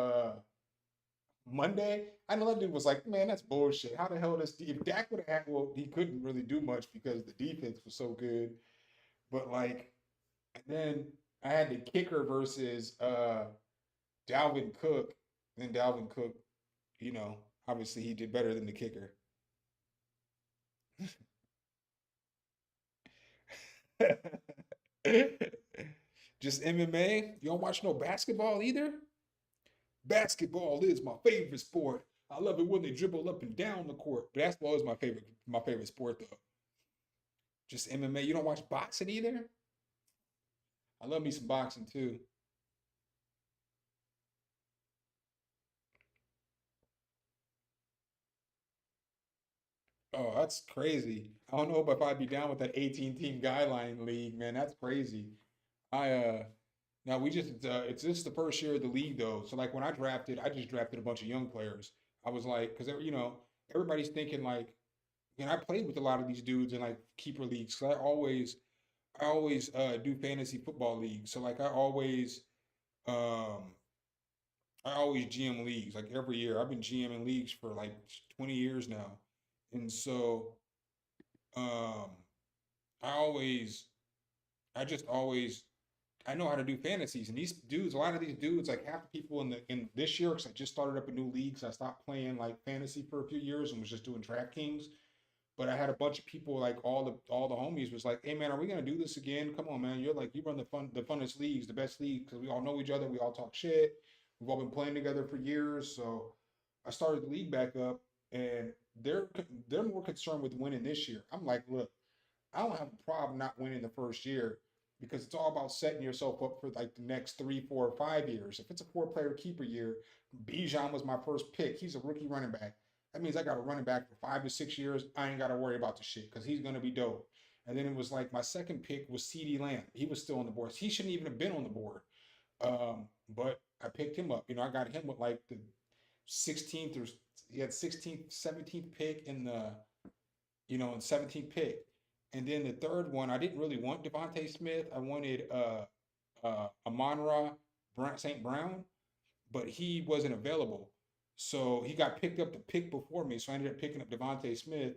Monday. I know that dude was like, man, that's bullshit. How the hell if Dak would have had, well, he couldn't really do much because the defense was so good. But like, and then I had the kicker versus Dalvin Cook. And then Dalvin Cook, obviously he did better than the kicker. Just MMA? You don't watch no basketball either? Basketball is my favorite sport. I love it when they dribble up and down the court. Basketball is my favorite sport though. Just MMA. You don't watch boxing either? I love me some boxing too. Oh, that's crazy. I don't know if I'd be down with that 18-team guideline league, man. That's crazy. Now it's just the first year of the league though. So like when I just drafted a bunch of young players. I was like, because everybody's thinking like, and I played with a lot of these dudes in like keeper leagues. So I always do fantasy football leagues. So like I always GM leagues like every year. I've been GMing leagues for like 20 years now. And so I know how to do fantasies, and these dudes, a lot of these dudes, like half the people in this year, because I just started up a new league, so I stopped playing like fantasy for a few years and was just doing DraftKings. But I had a bunch of people, like all the homies, was like, "Hey man, are we gonna do this again? Come on, man! You run the funnest leagues, the best league, because we all know each other, we all talk shit, we've all been playing together for years." So I started the league back up, and they're more concerned with winning this year. I'm like, look, I don't have a problem not winning the first year. because it's all about setting yourself up for like the next 3, 4, or 5 years. If it's a 4-player keeper year, Bijan was my first pick. He's a rookie running back. That means I got a running back for 5 to 6 years. I ain't got to worry about the shit because he's going to be dope. And then it was like my second pick was CeeDee Lamb. He was still on the board. He shouldn't even have been on the board. But I picked him up. You know, I got him with like the 16th or he had 16th, 17th pick in the, you know, in 17th pick. And then the third one, I didn't really want Devontae Smith. I wanted Amon-Ra St. Brown, but he wasn't available. So he got picked up the pick before me. So I ended up picking up Devontae Smith.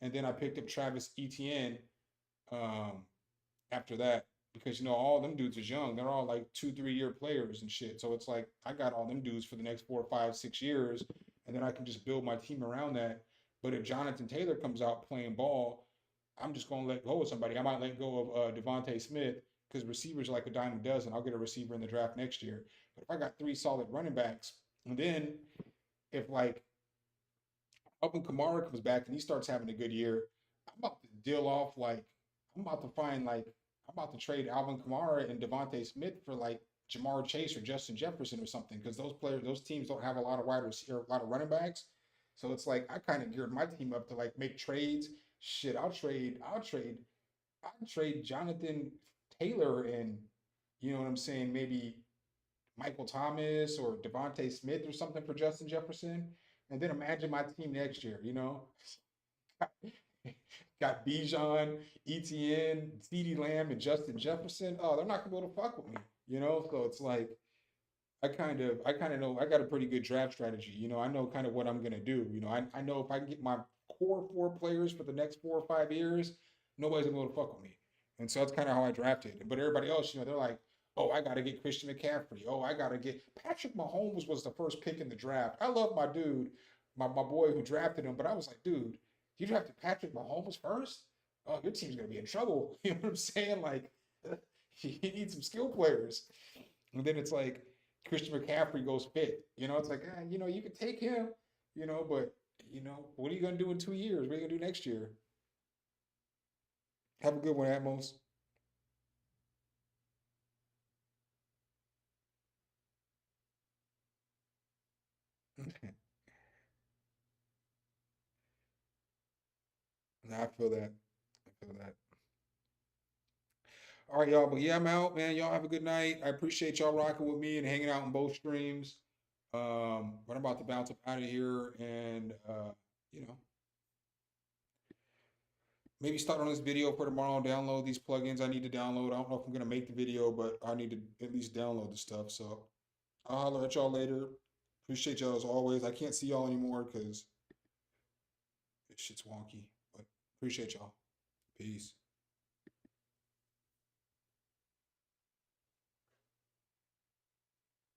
And then I picked up Travis Etienne after that. Because, you know, all them dudes is young. They're all like 2-3 year players and shit. So it's like I got all them dudes for the next 4, 5, 6 years. And then I can just build my team around that. But if Jonathan Taylor comes out playing ball, I'm just going to let go of somebody. I might let go of Devontae Smith because receivers are like a dime a dozen. I'll get a receiver in the draft next year. But if I got 3 solid running backs, and then if like Alvin Kamara comes back and he starts having a good year, I'm about to deal off like, I'm about to trade Alvin Kamara and Devontae Smith for like Jamar Chase or Justin Jefferson or something because those teams don't have a lot of a lot of running backs. So it's like I kind of geared my team up to like make trades. Shit, I'll trade Jonathan Taylor and, you know what I'm saying, maybe Michael Thomas or Devontae Smith or something for Justin Jefferson. And then imagine my team next year, you know? Got Bijan, Etienne, CeeDee Lamb, and Justin Jefferson. Oh, they're not gonna be able to fuck with me, you know? So it's like I kind of know I got a pretty good draft strategy. You know, I know kind of what I'm gonna do. You know, I know if I can get my core 4 players for the next 4 or 5 years, nobody's gonna be able to fuck with me. And so that's kind of how I drafted. But everybody else, you know, they're like, oh, I gotta get Christian McCaffrey. Oh, I gotta get Patrick Mahomes was the first pick in the draft. I love my dude, my boy who drafted him, but I was like, dude, you drafted Patrick Mahomes first? Oh, your team's gonna be in trouble. You know what I'm saying? Like, you need some skill players. And then it's like Christian McCaffrey goes 5th. You know, it's like, you know, you could take him, you know, but you know, what are you gonna do in 2 years? What are you gonna do next year? Have a good one, Atmos. I feel that. I feel that. All right, y'all. But yeah, I'm out, man. Y'all have a good night. I appreciate y'all rocking with me and hanging out in both streams. But I'm about to bounce up out of here and you know, maybe start on this video for tomorrow, download these plugins I need to download. I don't know if I'm gonna make the video, but I need to at least download the stuff. So I'll holler at y'all later. Appreciate y'all as always. I can't see y'all anymore because this shit's wonky, but appreciate y'all. Peace.